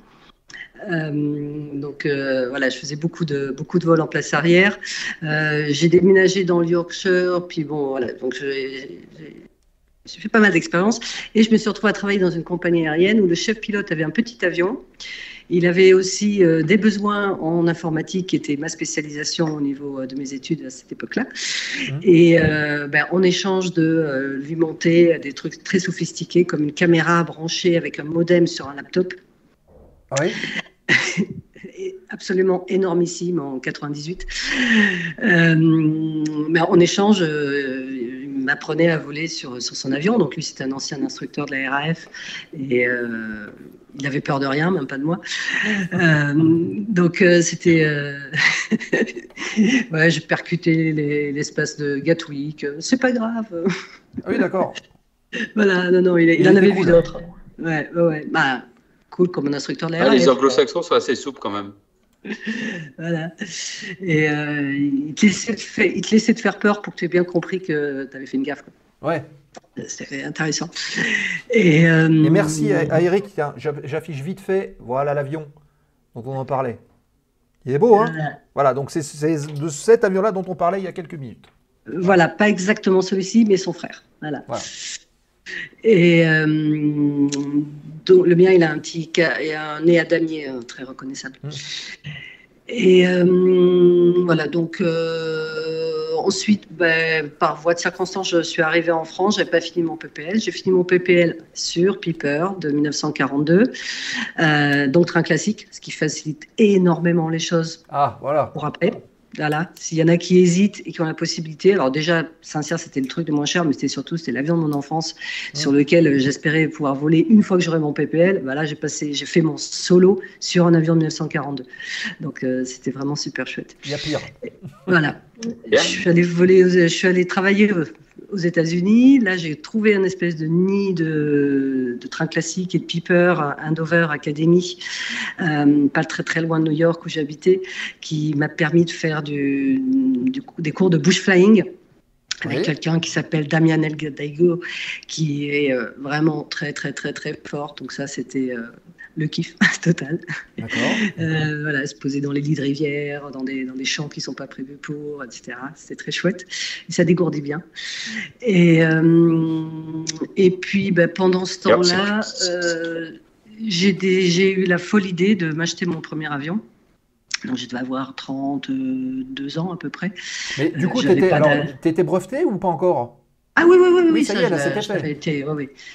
[SPEAKER 6] Donc voilà, je faisais beaucoup de vols en place arrière. J'ai déménagé dans le Yorkshire, puis bon, voilà, donc j'ai fait pas mal d'expériences et je me suis retrouvée à travailler dans une compagnie aérienne où le chef pilote avait un petit avion. Il avait aussi des besoins en informatique, qui était ma spécialisation au niveau de mes études à cette époque-là. Et en échange de lui monter des trucs très sophistiqués, comme une caméra branchée avec un modem sur un laptop.
[SPEAKER 4] Ah oui.
[SPEAKER 6] Absolument énormissime en 98. Mais en échange, il m'apprenait à voler sur son avion. Donc lui, c'était un ancien instructeur de la RAF. Et il avait peur de rien, même pas de moi. Donc c'était... ouais, j'ai percuté l'espace de Gatwick. C'est pas grave.
[SPEAKER 4] Ah oui, d'accord.
[SPEAKER 6] Voilà, non, il en avait vu d'autres. Ouais. Cool comme un instructeur de la RAF.
[SPEAKER 5] Les anglo-saxons sont assez souples quand même.
[SPEAKER 6] Voilà. Et il te laissait te faire peur pour que tu aies bien compris que tu avais fait une gaffe. Quoi.
[SPEAKER 4] Ouais.
[SPEAKER 6] C'était intéressant.
[SPEAKER 4] Et merci à Eric. Tiens, j'affiche vite fait. Voilà l'avion dont on en parlait. Il est beau, hein? Voilà, donc c'est de cet avion-là dont on parlait il y a quelques minutes.
[SPEAKER 6] Voilà, pas exactement celui-ci, mais son frère. Voilà. Et donc, le mien, il a un nez à damier très reconnaissable. Et voilà, donc ensuite, par voie de circonstance, je suis arrivée en France. J'avais pas fini mon PPL. J'ai fini mon PPL sur Piper de 1942, donc train classique, ce qui facilite énormément les choses
[SPEAKER 4] Ah, voilà.
[SPEAKER 6] pour après. Voilà. S'il y en a qui hésitent et qui ont la possibilité, alors déjà, Saint-Cyr, c'était le truc de moins cher, mais c'était l'avion de mon enfance sur lequel j'espérais pouvoir voler une fois que j'aurais mon PPL. Voilà, j'ai fait mon solo sur un avion de 1942. Donc, c'était vraiment super chouette.
[SPEAKER 4] Il y a pire.
[SPEAKER 6] Voilà.
[SPEAKER 5] Bien.
[SPEAKER 6] Je suis allée travailler aux États-Unis. Là, j'ai trouvé un espèce de nid de train classique et de Piper, Andover Academy, pas très très loin de New York où j'habitais, qui m'a permis de faire des cours de bush flying avec quelqu'un qui s'appelle Damian Elgadaigo, qui est vraiment très très très très fort. Donc ça, c'était le kiff total.
[SPEAKER 4] D'accord.
[SPEAKER 6] Voilà, se poser dans les lits de rivière, dans des champs qui ne sont pas prévus pour, etc. C'était très chouette. Et ça dégourdit bien. Et puis, pendant ce temps-là, j'ai eu la folle idée de m'acheter mon premier avion. Donc, je devais avoir 32 ans à peu près.
[SPEAKER 4] Mais du coup, tu étais breveté ou pas encore?
[SPEAKER 6] Ah oui,
[SPEAKER 4] ça y est, là, c'était fait.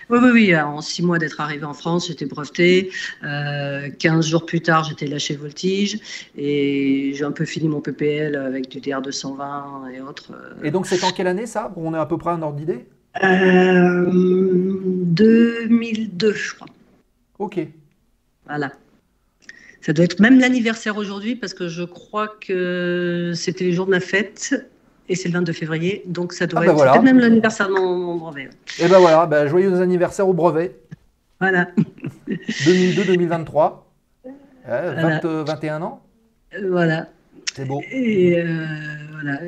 [SPEAKER 6] Oui, en 6 mois d'être arrivé en France, j'étais breveté. 15 jours plus tard, j'étais lâché voltige. Et j'ai un peu fini mon PPL avec du DR220 et autres.
[SPEAKER 4] Et donc, c'est en quelle année, ça? On est à peu près un ordre d'idée?
[SPEAKER 6] 2002, je crois.
[SPEAKER 4] Ok.
[SPEAKER 6] Voilà. Ça doit être même l'anniversaire aujourd'hui, parce que je crois que c'était les jours de ma fête. Et c'est le 22 février, donc ça doit être peut-être même l'anniversaire de mon brevet.
[SPEAKER 4] Et ben voilà, joyeux anniversaire au brevet.
[SPEAKER 6] Voilà.
[SPEAKER 4] 2002-2023. 21 ans.
[SPEAKER 6] Voilà.
[SPEAKER 4] C'est beau.
[SPEAKER 6] Et voilà.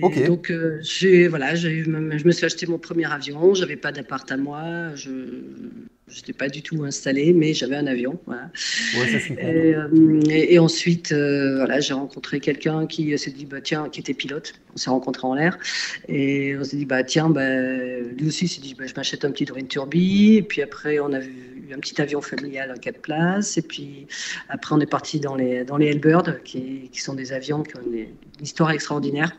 [SPEAKER 4] Ok.
[SPEAKER 6] Donc, je me suis acheté mon premier avion. J'avais pas d'appart à moi. Je n'étais pas du tout installée, mais j'avais un avion. Voilà.
[SPEAKER 4] Ouais, ça suffit.
[SPEAKER 6] Et ensuite, j'ai rencontré quelqu'un qui s'est dit, qui était pilote. On s'est rencontrés en l'air. Et on s'est dit, lui aussi s'est dit, je m'achète un petit Dorine Turbi. Et puis après, on a eu un petit avion familial à 4 places. Et puis après, on est parti dans les Hellbird, qui sont des avions qui ont une histoire extraordinaire.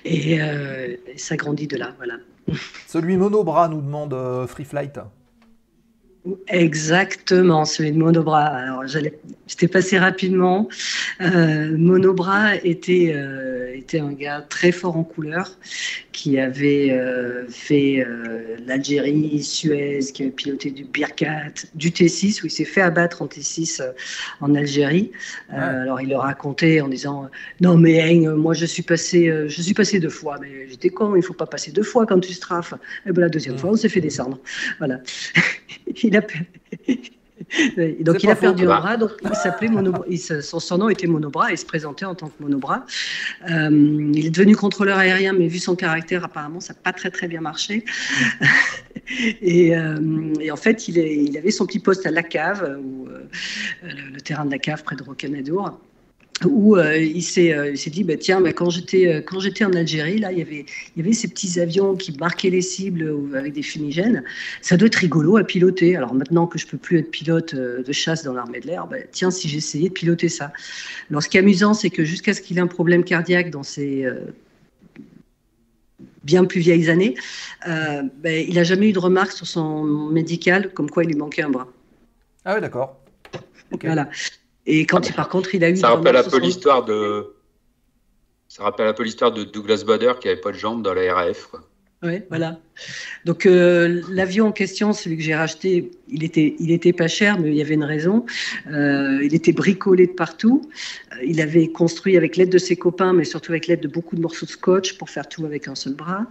[SPEAKER 6] Et ça grandit de là, voilà.
[SPEAKER 4] Celui monobras nous demande Free Flight.
[SPEAKER 6] Exactement, celui de Monobras. Alors, j'étais passé rapidement. Monobras était un gars très fort en couleur qui avait fait l'Algérie, Suez, qui avait piloté du Birkat, du T6, où il s'est fait abattre en T6 en Algérie. Alors, il le racontait en disant non, mais moi, je suis passé 2 fois, mais j'étais con, il ne faut pas passer 2 fois quand tu strafes. Et la deuxième fois, on s'est fait descendre. Voilà. Donc il a perdu un bras, donc il s'appelait Monobras. Son surnom était Monobras et il se présentait en tant que Monobras. Il est devenu contrôleur aérien, mais vu son caractère, apparemment, ça n'a pas très très bien marché. Et en fait, il avait son petit poste à La Cave, le terrain de La Cave près de Rocamadour, où il s'est dit quand j'étais en Algérie, là il y avait ces petits avions qui marquaient les cibles avec des fumigènes, ça doit être rigolo à piloter. Alors maintenant que je peux plus être pilote de chasse dans l'armée de l'air, si j'essayais de piloter ça. Alors ce qui est amusant, c'est que jusqu'à ce qu'il ait un problème cardiaque dans ses bien plus vieilles années, il n'a jamais eu de remarques sur son médical comme quoi il lui manquait un bras.
[SPEAKER 4] Ah oui, d'accord. Okay.
[SPEAKER 6] Voilà. Et par contre, il a eu.
[SPEAKER 5] Ça rappelle un peu l'histoire de Douglas Bader qui avait pas de jambes dans la RAF, quoi.
[SPEAKER 6] Oui, voilà. Donc l'avion en question, celui que j'ai racheté, il était pas cher, mais il y avait une raison. Il était bricolé de partout. Il avait construit avec l'aide de ses copains, mais surtout avec l'aide de beaucoup de morceaux de scotch pour faire tout avec un seul bras.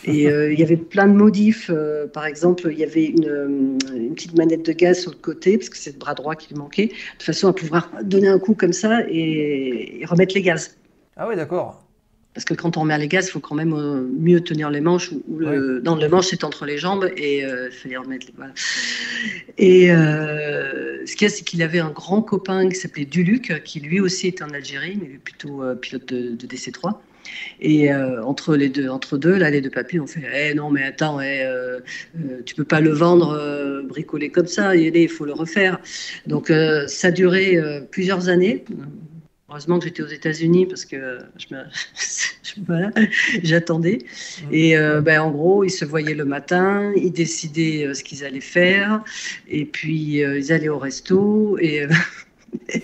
[SPEAKER 6] Et il y avait plein de modifs. Par exemple, il y avait une petite manette de gaz sur le côté, parce que c'est le bras droit qui lui manquait, de façon à pouvoir donner un coup comme ça et remettre les gaz.
[SPEAKER 4] Ah oui, d'accord.
[SPEAKER 6] Parce que quand on remet les gaz, il faut quand même mieux tenir les manches. Dans le manche, c'est entre les jambes et il fallait remettre. Voilà. Et ce qu'il y a, c'est qu'il avait un grand copain qui s'appelait Duluc, qui lui aussi était en Algérie, mais plutôt pilote de DC-3. Et entre les deux, là, les deux papis ont fait non, mais attends, tu peux pas le vendre bricolé comme ça, il faut le refaire. Donc ça a duré plusieurs années. Heureusement que j'étais aux États-Unis parce que voilà, j'attendais. Et en gros, ils se voyaient le matin, ils décidaient ce qu'ils allaient faire, et puis ils allaient au resto. Et,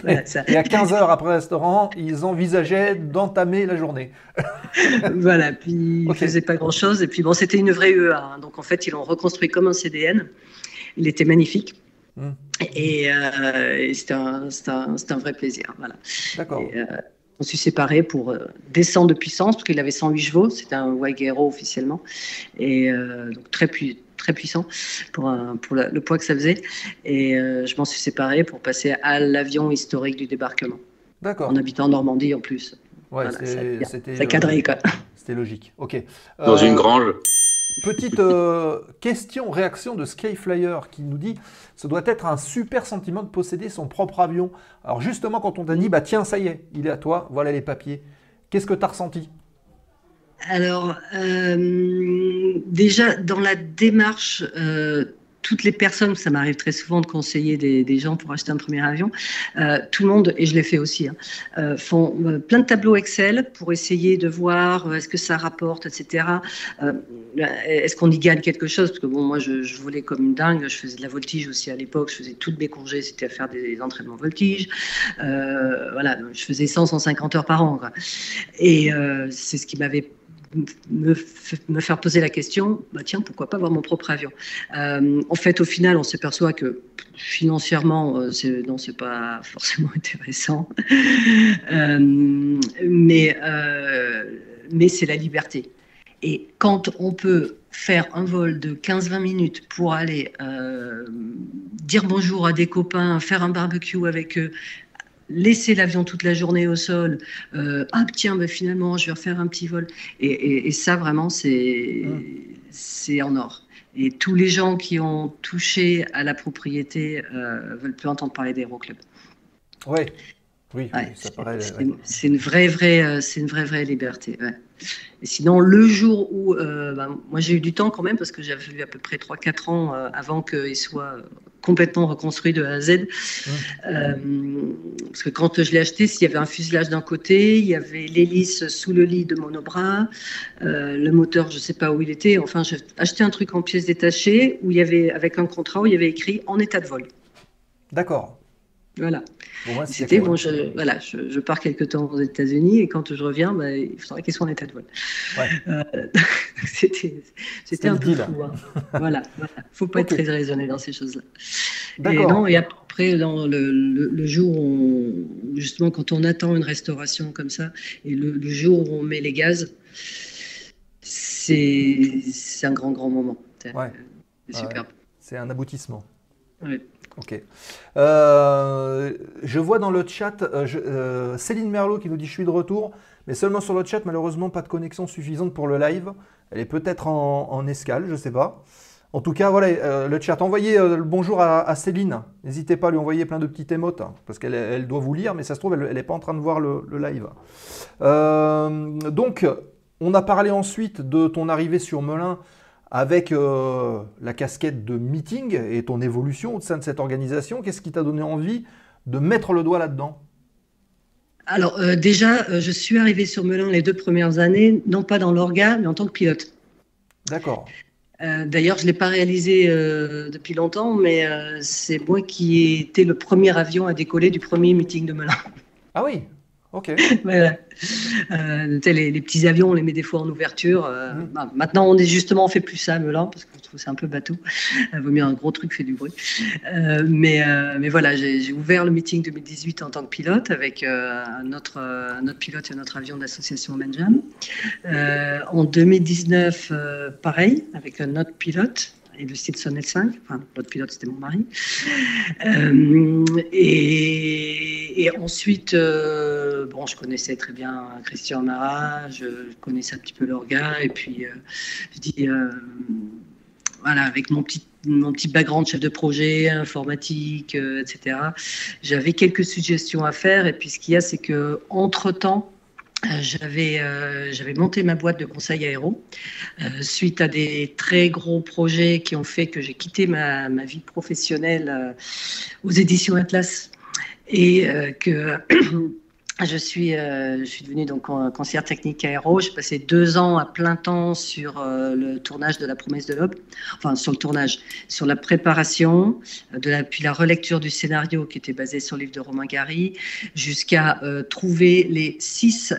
[SPEAKER 4] voilà, ça... et à 15h après le restaurant, ils envisageaient d'entamer la journée.
[SPEAKER 6] Voilà, puis ils ne faisaient pas grand-chose. Et puis bon, c'était une vraie UEA. Hein, donc en fait, ils l'ont reconstruit comme un CDN. Il était magnifique. Et c'était un vrai plaisir. Voilà.
[SPEAKER 4] D'accord.
[SPEAKER 6] On s'est séparés pour descendre de puissance, parce qu'il avait 108 chevaux, c'était un Waigero officiellement, et donc très puissant pour le poids que ça faisait. Et je m'en suis séparé pour passer à l'avion historique du débarquement.
[SPEAKER 4] D'accord.
[SPEAKER 6] En habitant en Normandie en plus.
[SPEAKER 4] Ouais,
[SPEAKER 6] voilà,
[SPEAKER 4] c'était
[SPEAKER 6] ça cadrait, quoi.
[SPEAKER 4] C'était logique. Ok.
[SPEAKER 5] Dans une grange.
[SPEAKER 4] Petite question, réaction de Skyflyer qui nous dit « Ce doit être un super sentiment de posséder son propre avion. » Alors justement, quand on t'a dit « Tiens, ça y est, il est à toi, voilà les papiers », qu'est-ce que tu as ressenti?
[SPEAKER 6] Alors, déjà, dans la démarche, toutes les personnes, ça m'arrive très souvent de conseiller des gens pour acheter un premier avion, tout le monde, et je l'ai fait aussi, font plein de tableaux Excel pour essayer de voir est-ce que ça rapporte, etc. Est-ce qu'on y gagne quelque chose? Parce que bon, moi, je volais comme une dingue, je faisais de la voltige aussi à l'époque, je faisais toutes mes congés, c'était à faire des entraînements voltige. Voilà, je faisais 100-150 heures par an, quoi. Et c'est ce qui m'avait me faire poser la question, tiens, pourquoi pas avoir mon propre avion? En fait, au final, on s'aperçoit que financièrement, c'est pas forcément intéressant, mais c'est la liberté. Et quand on peut faire un vol de 15-20 minutes pour aller dire bonjour à des copains, faire un barbecue avec eux, laisser l'avion toute la journée au sol, tiens, finalement, je vais refaire un petit vol. Et ça, vraiment, c'est en or. Et tous les gens qui ont touché à la propriété veulent plus entendre parler d'Aéroclub.
[SPEAKER 4] Oui, ça paraît...
[SPEAKER 6] C'est une vraie liberté. Ouais. Et sinon, le jour où... moi, j'ai eu du temps quand même, parce que j'avais eu à peu près 3-4 ans avant qu'il soit complètement reconstruit de A à Z. Parce que quand je l'ai acheté, il y avait un fuselage d'un côté, il y avait l'hélice sous le lit de monobras, le moteur, je ne sais pas où il était. Enfin, j'ai acheté un truc en pièces détachées, où il y avait, avec un contrat où il y avait écrit « en état de vol ».
[SPEAKER 4] D'accord.
[SPEAKER 6] Voilà.
[SPEAKER 4] Bon,
[SPEAKER 6] c'était bon, je pars quelque temps aux États-Unis et quand je reviens, il faudrait qu'il soit en état de vol. Ouais. C'était un peu fou. Hein. Voilà. Faut pas être très raisonné dans ces choses-là. Et après, dans le jour où justement, quand on attend une restauration comme ça, et le jour où on met les gaz, c'est un grand moment. C'est superbe.
[SPEAKER 4] C'est un aboutissement.
[SPEAKER 6] Oui.
[SPEAKER 4] Ok. Je vois dans le chat Céline Merlot qui nous dit « Je suis de retour », mais seulement sur le chat, malheureusement, pas de connexion suffisante pour le live. Elle est peut-être en escale, je ne sais pas. En tout cas, voilà, le chat. Envoyez le bonjour à Céline. N'hésitez pas à lui envoyer plein de petites émotes, parce qu'elle doit vous lire, mais ça se trouve, elle n'est pas en train de voir le live. Donc, on a parlé ensuite de ton arrivée sur Melun, avec la casquette de meeting et ton évolution au sein de cette organisation. Qu'est-ce qui t'a donné envie de mettre le doigt là-dedans?
[SPEAKER 6] Alors déjà, je suis arrivée sur Melun les 2 premières années, non pas dans l'orga, mais en tant que pilote.
[SPEAKER 4] D'accord.
[SPEAKER 6] D'ailleurs, je ne l'ai pas réalisé depuis longtemps, mais c'est moi qui ai été le premier avion à décoller du premier meeting de Melun.
[SPEAKER 4] Ah oui. Ok.
[SPEAKER 6] Voilà. Les petits avions, on les met des fois en ouverture. Maintenant, on fait plus ça à Melun parce que je trouve que c'est un peu bateau. Il vaut mieux un gros truc fait du bruit. Mais voilà, j'ai ouvert le meeting 2018 en tant que pilote avec un autre pilote et un autre avion de l'association Menjam. En 2019, pareil, avec un autre pilote. Et le Stilson L5, enfin, l'autre pilote c'était mon mari. Et ensuite, je connaissais très bien Christian Marat, je connaissais un petit peu l'orga, et puis je dis, voilà, avec mon petit background chef de projet, informatique, etc., j'avais quelques suggestions à faire, et puis ce qu'il y a, c'est qu'entre-temps, j'avais monté ma boîte de conseil aéro suite à des très gros projets qui ont fait que j'ai quitté ma vie professionnelle aux éditions Atlas et que Je suis devenue donc conseillère technique aéro. J'ai passé 2 ans à plein temps sur le tournage de La Promesse de l'Aube. Enfin, sur le tournage, sur la préparation, puis la relecture du scénario qui était basé sur le livre de Romain Gary, jusqu'à trouver les 6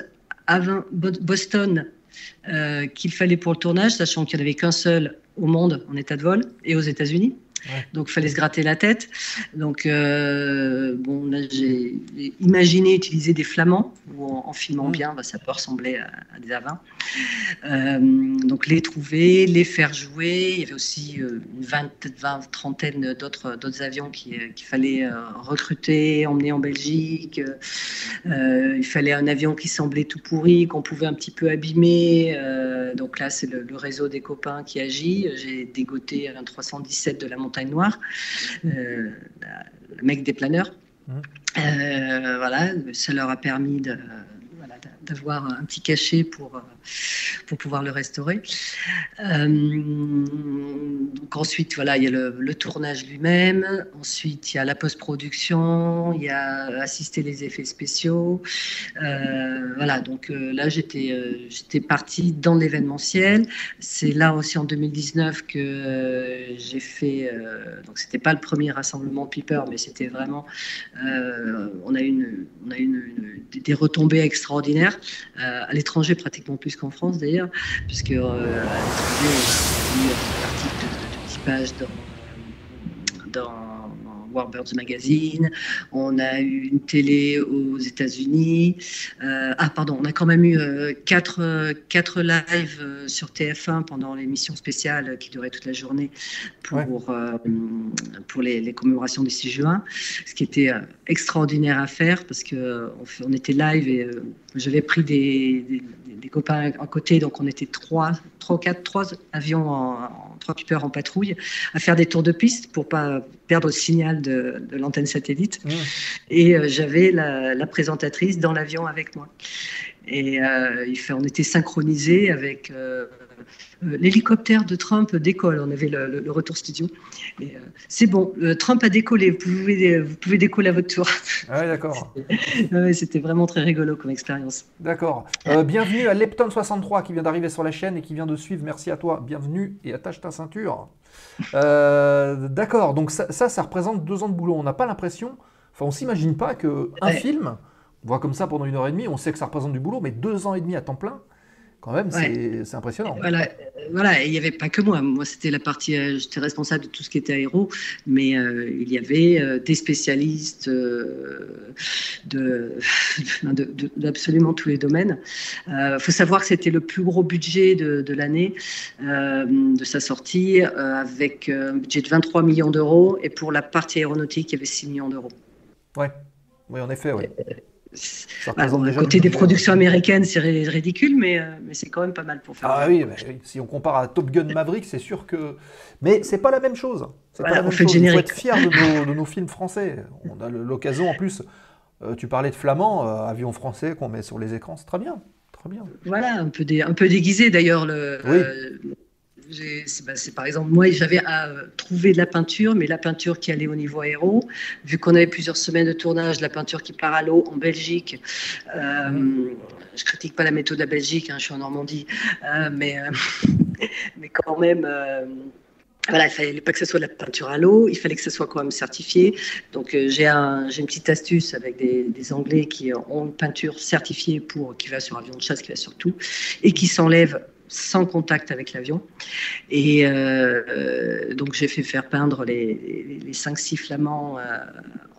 [SPEAKER 6] avions Boston qu'il fallait pour le tournage, sachant qu'il n'y en avait qu'un seul au monde en état de vol et aux États-Unis. Ouais. Donc, il fallait se gratter la tête. Donc, bon, là, j'ai imaginé utiliser des flamands, où en filmant bien, ça peut ressembler à des avins. Donc, les trouver, les faire jouer. Il y avait aussi une trentaine d'autres avions qu'il fallait recruter, emmener en Belgique. Il fallait un avion qui semblait tout pourri, qu'on pouvait un petit peu abîmer. Donc là, c'est le réseau des copains qui agit. J'ai dégoté un 317 de la Montagne Noire, le mec des planeurs. Voilà, ça leur a permis d'avoir un petit cachet pour pouvoir le restaurer. Donc ensuite, voilà, il y a le tournage lui-même. Ensuite, il y a la post-production, il y a assister les effets spéciaux. Voilà, donc là, j'étais partie dans l'événementiel. C'est là aussi en 2019 que j'ai fait. Donc c'était pas le premier rassemblement de Piper, mais c'était vraiment. On a eu des retombées extraordinaires. À l'étranger, pratiquement plus qu'en France d'ailleurs, puisque à l'étranger, on a eu un article de typage dans Warbirds Magazine, on a eu une télé aux États-Unis. On a quand même eu 4 lives sur TF1 pendant l'émission spéciale qui durait toute la journée pour les commémorations du 6 juin, ce qui était extraordinaire à faire parce qu'on était live et j'avais pris des copains à côté, donc on était 3 avions, 3 Piper en patrouille, à faire des tours de piste pour pas perdre le signal de l'antenne satellite. Et j'avais la présentatrice dans l'avion avec moi. Et on était synchronisés avec l'hélicoptère de Trump décolle. On avait le retour studio. C'est bon, Trump a décollé. Vous pouvez décoller à votre tour.
[SPEAKER 4] Ah oui, d'accord.
[SPEAKER 6] C'était vraiment très rigolo comme expérience.
[SPEAKER 4] D'accord. Bienvenue à Lepton63 qui vient d'arriver sur la chaîne et qui vient de suivre. Merci à toi. Bienvenue et attache ta ceinture. D'accord. Donc ça représente 2 ans de boulot. On n'a pas l'impression, on ne s'imagine pas qu'un film, on voit comme ça pendant 1h30, on sait que ça représente du boulot, mais 2 ans et demi à temps plein, quand même, c'est impressionnant.
[SPEAKER 6] Voilà, et il n'y avait pas que moi. Moi, c'était la partie, j'étais responsable de tout ce qui était aéro, mais il y avait des spécialistes d'absolument tous les domaines. Faut savoir que c'était le plus gros budget de l'année, de sa sortie, avec un budget de 23 millions d'euros, et pour la partie aéronautique, il y avait 6 millions d'euros.
[SPEAKER 4] Oui, en effet, oui.
[SPEAKER 6] À côté des productions américaines, c'est ridicule, mais c'est quand même pas mal pour faire.
[SPEAKER 4] Ah oui, si on compare à Top Gun Maverick, c'est sûr que. Mais c'est pas la même chose. C'est pas la même chose. Il faut être fier de nos films français. On a l'occasion, en plus, tu parlais de Flamand, avion français qu'on met sur les écrans, c'est très bien. Très bien.
[SPEAKER 6] Voilà, un peu déguisé d'ailleurs. C'est par exemple, moi j'avais à trouver de la peinture, mais la peinture qui allait au niveau aéro, vu qu'on avait plusieurs semaines de tournage, la peinture qui part à l'eau en Belgique. Je critique pas la méthode de la Belgique, je suis en Normandie, mais quand même. Voilà, il fallait pas que ce soit de la peinture à l'eau, il fallait que ce soit quand même certifié. Donc j'ai une petite astuce avec des Anglais qui ont une peinture certifiée qui va sur avion de chasse, qui va sur tout, et qui s'enlève sans contact avec l'avion. Et donc j'ai fait faire peindre les 5-6 flamands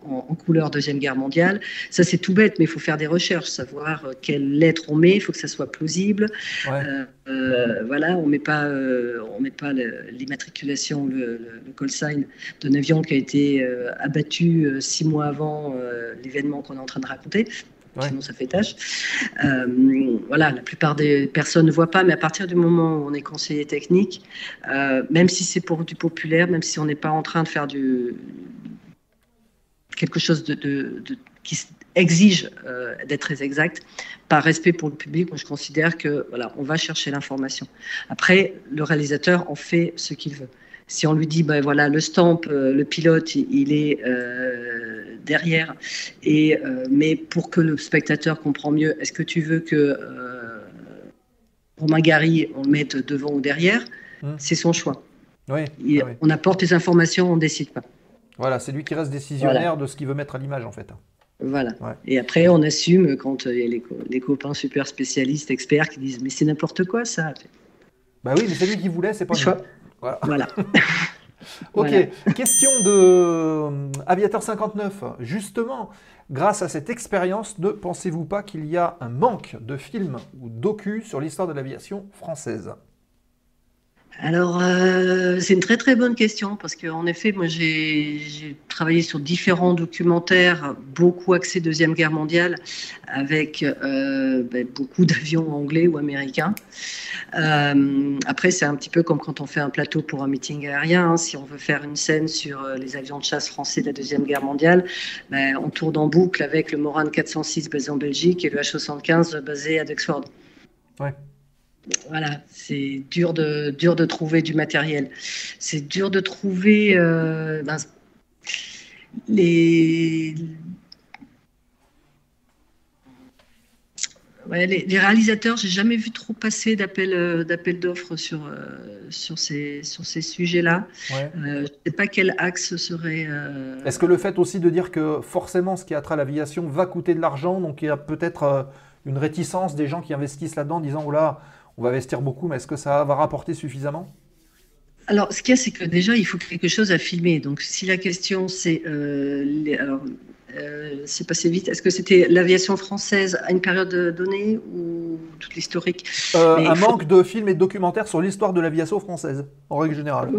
[SPEAKER 6] en couleur Deuxième Guerre mondiale. Ça c'est tout bête, mais il faut faire des recherches, savoir quelle lettre on met, il faut que ça soit plausible. Voilà, on met pas l'immatriculation, le call sign d'un avion qui a été abattu 6 mois avant l'événement qu'on est en train de raconter. Sinon ça fait tâche. Voilà, la plupart des personnes ne voient pas, mais à partir du moment où on est conseiller technique, même si c'est pour du populaire, même si on n'est pas en train de faire quelque chose qui exige d'être très exact, par respect pour le public, moi je considère que on va chercher l'information. Après, le réalisateur en fait ce qu'il veut. Si on lui dit, le stamp, le pilote, il est derrière. Mais pour que le spectateur comprend mieux, est-ce que tu veux que Romain Gary, on le mette devant ou derrière? C'est son choix.
[SPEAKER 4] Oui,
[SPEAKER 6] On apporte les informations, on ne décide pas.
[SPEAKER 4] Voilà, c'est lui qui reste décisionnaire de ce qu'il veut mettre à l'image, en fait.
[SPEAKER 6] Voilà. Ouais. Et après, on assume quand il y a les copains super spécialistes, experts, qui disent « mais c'est n'importe quoi, ça ».
[SPEAKER 4] Bah oui, mais c'est lui qui voulait, c'est pas
[SPEAKER 6] nous. Voilà.
[SPEAKER 4] Ok, voilà. Question de Aviateur 59. Justement, grâce à cette expérience, ne pensez-vous pas qu'il y a un manque de films ou docus sur l'histoire de l'aviation française?
[SPEAKER 6] Alors, c'est une très très bonne question parce qu'en effet, moi j'ai travaillé sur différents documentaires, beaucoup axés Deuxième Guerre mondiale, avec beaucoup d'avions anglais ou américains. Après, c'est un petit peu comme quand on fait un plateau pour un meeting aérien. Hein. Si on veut faire une scène sur les avions de chasse français de la Deuxième Guerre mondiale, on tourne en boucle avec le Morane 406 basé en Belgique et le H-75 basé à Duxford.
[SPEAKER 4] Ouais.
[SPEAKER 6] Voilà, c'est dur de trouver du matériel. C'est dur de trouver les réalisateurs. J'ai jamais vu trop passer d'appels d'offres sur ces sujets-là. Ouais. Je ne sais pas quel axe serait.
[SPEAKER 4] Est-ce que le fait aussi de dire que forcément ce qui a trait à l'aviation va coûter de l'argent, donc il y a peut-être une réticence des gens qui investissent là-dedans, disant oh là, on va investir beaucoup, mais est-ce que ça va rapporter suffisamment?
[SPEAKER 6] Alors, ce qu'il y a, c'est que déjà, il faut quelque chose à filmer. Donc, si la question, c'est... c'est passé vite. Est-ce que c'était l'aviation française à une période donnée ou toute l'historique?
[SPEAKER 4] Un manque de films et de documentaires sur l'histoire de l'aviation française, en règle générale.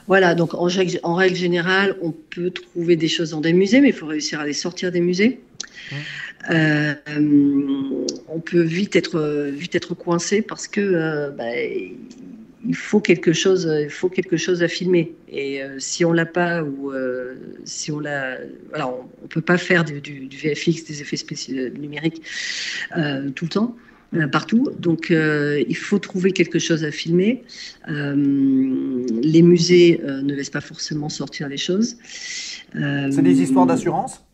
[SPEAKER 6] Voilà. Donc, en règle générale, on peut trouver des choses dans des musées, mais il faut réussir à les sortir des musées. On peut vite être coincé parce que il faut quelque chose à filmer. Et si on l'a pas ou si on l'a, voilà, on peut pas faire du VFX, des effets spéciaux numériques tout le temps. Partout, donc il faut trouver quelque chose à filmer. Les musées ne laissent pas forcément sortir les choses.
[SPEAKER 4] C'est des histoires d'assurance?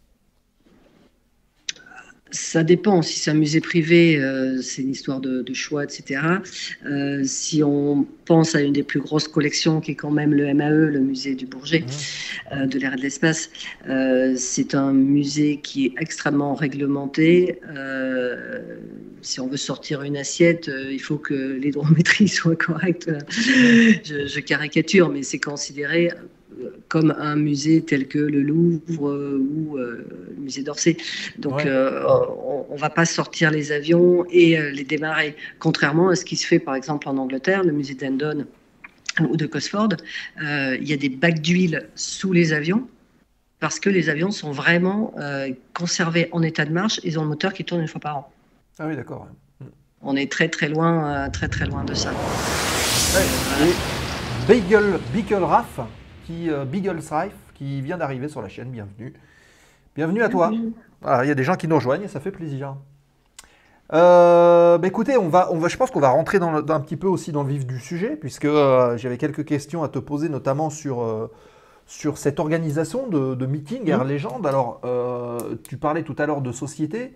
[SPEAKER 6] Ça dépend. Si c'est un musée privé, c'est une histoire de choix, etc. Si on pense à une des plus grosses collections, qui est quand même le MAE, le musée du Bourget, de l'air et de l'espace, c'est un musée qui est extrêmement réglementé. Si on veut sortir une assiette, il faut que l'hydrométrie soit correcte. Je caricature, mais c'est considéré comme un musée tel que le Louvre ou le musée d'Orsay. Donc, on ne va pas sortir les avions et les démarrer. Contrairement à ce qui se fait, par exemple, en Angleterre, le musée d'Hendon ou de Cosford, il y a des bacs d'huile sous les avions parce que les avions sont vraiment conservés en état de marche. Ils ont le moteur qui tourne une fois par an.
[SPEAKER 4] Ah oui, d'accord.
[SPEAKER 6] On est très loin de ça.
[SPEAKER 4] Beagle Raf, Beagle Strife, qui vient d'arriver sur la chaîne. Bienvenue à toi. Voilà, il y a des gens qui nous rejoignent et ça fait plaisir. Écoutez, je pense qu'on va rentrer un petit peu aussi dans le vif du sujet, puisque j'avais quelques questions à te poser, notamment sur cette organisation de meeting Air Légende. Alors, tu parlais tout à l'heure de société.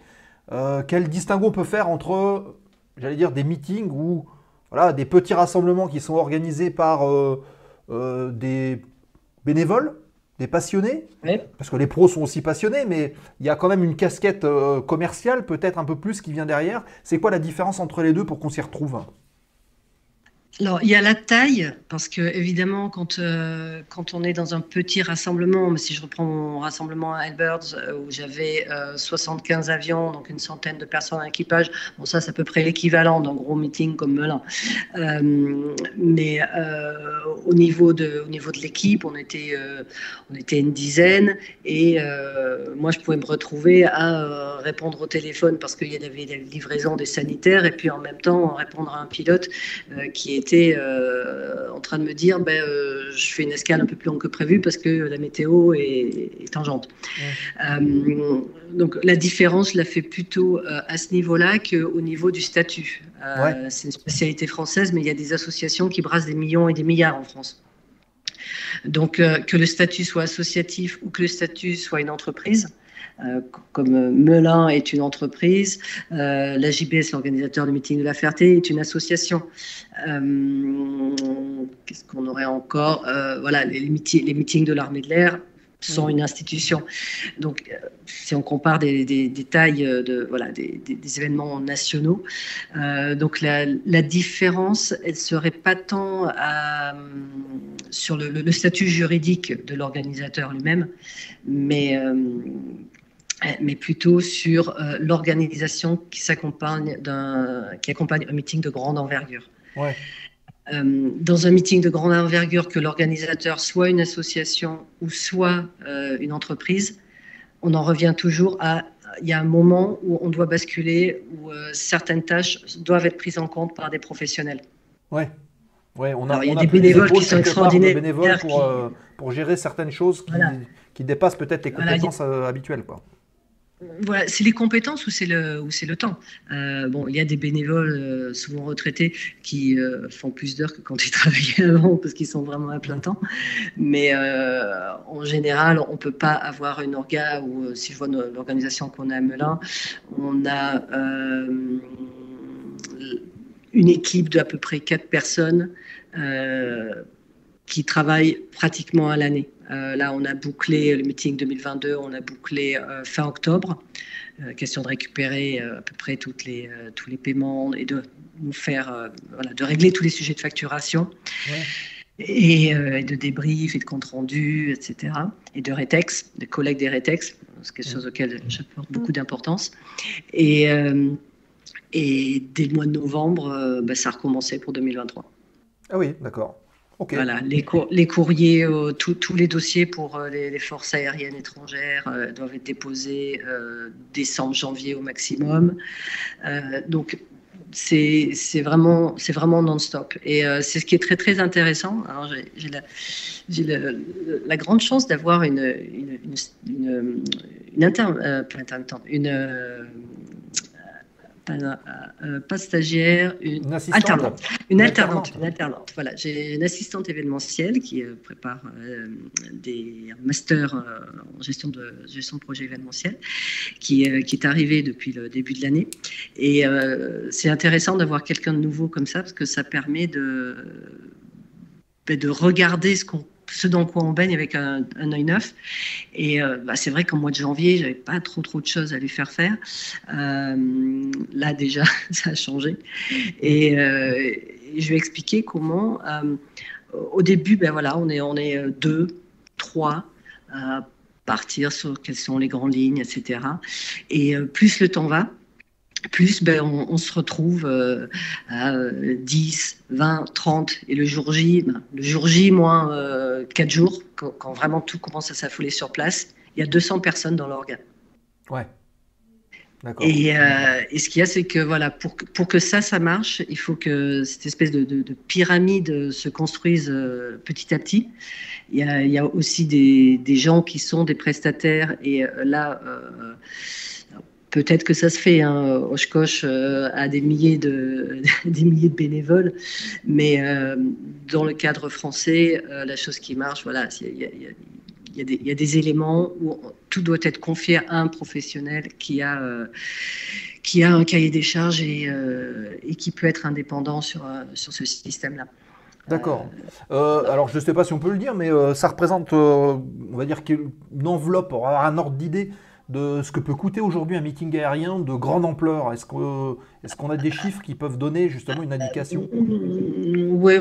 [SPEAKER 4] Quel distinguo on peut faire entre, j'allais dire, des meetings ou voilà, des petits rassemblements qui sont organisés par des bénévoles, des passionnés, parce que les pros sont aussi passionnés, mais il y a quand même une casquette commerciale, peut-être un peu plus, qui vient derrière. C'est quoi la différence entre les deux pour qu'on s'y retrouve?
[SPEAKER 6] Alors, il y a la taille, parce que évidemment, quand on est dans un petit rassemblement, mais si je reprends mon rassemblement à Albirds, où j'avais 75 avions, donc une centaine de personnes en équipage, bon, ça, c'est à peu près l'équivalent d'un gros meeting comme Melun. Mais au niveau de l'équipe, on était une dizaine, et moi, je pouvais me retrouver à répondre au téléphone parce qu'il y avait des livraisons des sanitaires, et puis en même temps, répondre à un pilote qui était en train de me dire je fais une escale un peu plus longue que prévu parce que la météo est tangente. Donc la différence, je la fais plutôt à ce niveau-là qu'au niveau du statut. C'est une spécialité française, mais il y a des associations qui brassent des millions et des milliards en France. Donc, que le statut soit associatif ou que le statut soit une entreprise, comme Melun est une entreprise, la JBS, l'organisateur du meeting de la Ferté, est une association. Qu'est-ce qu'on aurait encore? Voilà, les meetings de l'armée de l'air sont une institution. Donc, si on compare des tailles des événements nationaux, donc la différence, elle serait pas tant sur le statut juridique de l'organisateur lui-même, mais plutôt sur l'organisation qui accompagne un meeting de grande envergure.
[SPEAKER 4] Ouais.
[SPEAKER 6] Dans un meeting de grande envergure, que l'organisateur soit une association ou soit une entreprise, on en revient toujours il y a un moment où on doit basculer, où certaines tâches doivent être prises en compte par des professionnels.
[SPEAKER 4] Ouais. Ouais,
[SPEAKER 6] il y a des bénévoles qui sont extraordinaires.
[SPEAKER 4] Bénévoles pour gérer certaines choses qui dépassent peut-être les compétences habituelles, quoi.
[SPEAKER 6] Voilà, c'est les compétences ou c'est le temps. Bon, il y a des bénévoles souvent retraités qui font plus d'heures que quand ils travaillaient avant parce qu'ils sont vraiment à plein temps. Mais en général, on ne peut pas avoir une orga ou si je vois l'organisation qu'on a à Melun, on a une équipe d'à peu près 4 personnes qui travaillent pratiquement à l'année. Là, on a bouclé le meeting 2022, on a bouclé fin octobre. Question de récupérer à peu près tous les paiements et de nous faire, de régler tous les sujets de facturation. Ouais. Et de débrief et de compte rendu, etc. Et de rétex, des collègues des rétex, c'est quelque chose auquel j'apporte beaucoup d'importance. Et dès le mois de novembre, ça a recommencé pour 2023. Ah
[SPEAKER 4] oui, d'accord. Okay.
[SPEAKER 6] Voilà, les courriers, tous les dossiers pour les forces aériennes étrangères doivent être déposés décembre, janvier au maximum. Donc, c'est vraiment non-stop. Et c'est ce qui est très, très intéressant. Alors, j'ai la grande chance d'avoir pas stagiaire, une alternante. Une alternante. Voilà, j'ai une assistante événementielle qui prépare des masters en gestion de projet événementiel, qui est arrivée depuis le début de l'année. Et c'est intéressant d'avoir quelqu'un de nouveau comme ça, parce que ça permet de regarder ce dans quoi on baigne avec un œil neuf. Et c'est vrai qu'en mois de janvier, j'avais pas trop de choses à lui faire. Là, déjà, ça a changé. Et je lui ai expliqué comment, au début, on est 2, 3 à partir sur quelles sont les grandes lignes, etc. Et plus le temps va, plus on se retrouve à 10, 20, 30 et le jour J moins 4 jours, quand vraiment tout commence à s'affouler sur place, il y a 200 personnes dans l'organe.
[SPEAKER 4] Ouais. D'accord.
[SPEAKER 6] Et ce qu'il y a, c'est que pour que ça marche, il faut que cette espèce de pyramide se construise petit à petit. Il y a aussi des gens qui sont des prestataires et là... peut-être que ça se fait, Oshkosh a des milliers de bénévoles, mais dans le cadre français, la chose qui marche, il y a des éléments où tout doit être confié à un professionnel qui a un cahier des charges et qui peut être indépendant sur ce système-là.
[SPEAKER 4] D'accord. Alors, je ne sais pas si on peut le dire, mais ça représente, on va dire, une enveloppe pour avoir un ordre d'idée de ce que peut coûter aujourd'hui un meeting aérien de grande ampleur. Est-ce qu'on a des chiffres qui peuvent donner justement une indication?
[SPEAKER 6] Oui.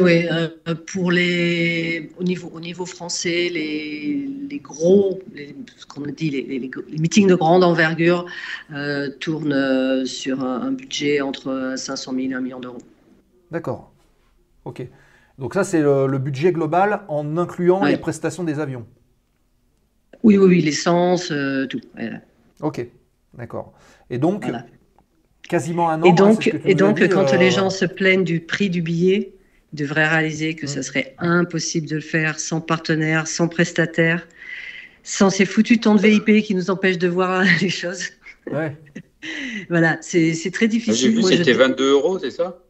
[SPEAKER 6] Au niveau français, les gros, ce qu'on a dit, les meetings de grande envergure tournent sur un budget entre 500 000 et 1 million d'euros.
[SPEAKER 4] D'accord. Ok. Donc ça, c'est le budget global en incluant les prestations des avions.
[SPEAKER 6] Oui, l'essence, tout.
[SPEAKER 4] Ok, d'accord. Et donc, quasiment un an.
[SPEAKER 6] Et donc, quand les gens se plaignent du prix du billet, ils devraient réaliser que ça serait impossible de le faire sans partenaire, sans prestataire, sans ces foutus temps de VIP qui nous empêchent de voir les choses.
[SPEAKER 4] Ouais.
[SPEAKER 6] Voilà, c'est très difficile.
[SPEAKER 5] J'ai vu, c'était 22 €, c'est ça?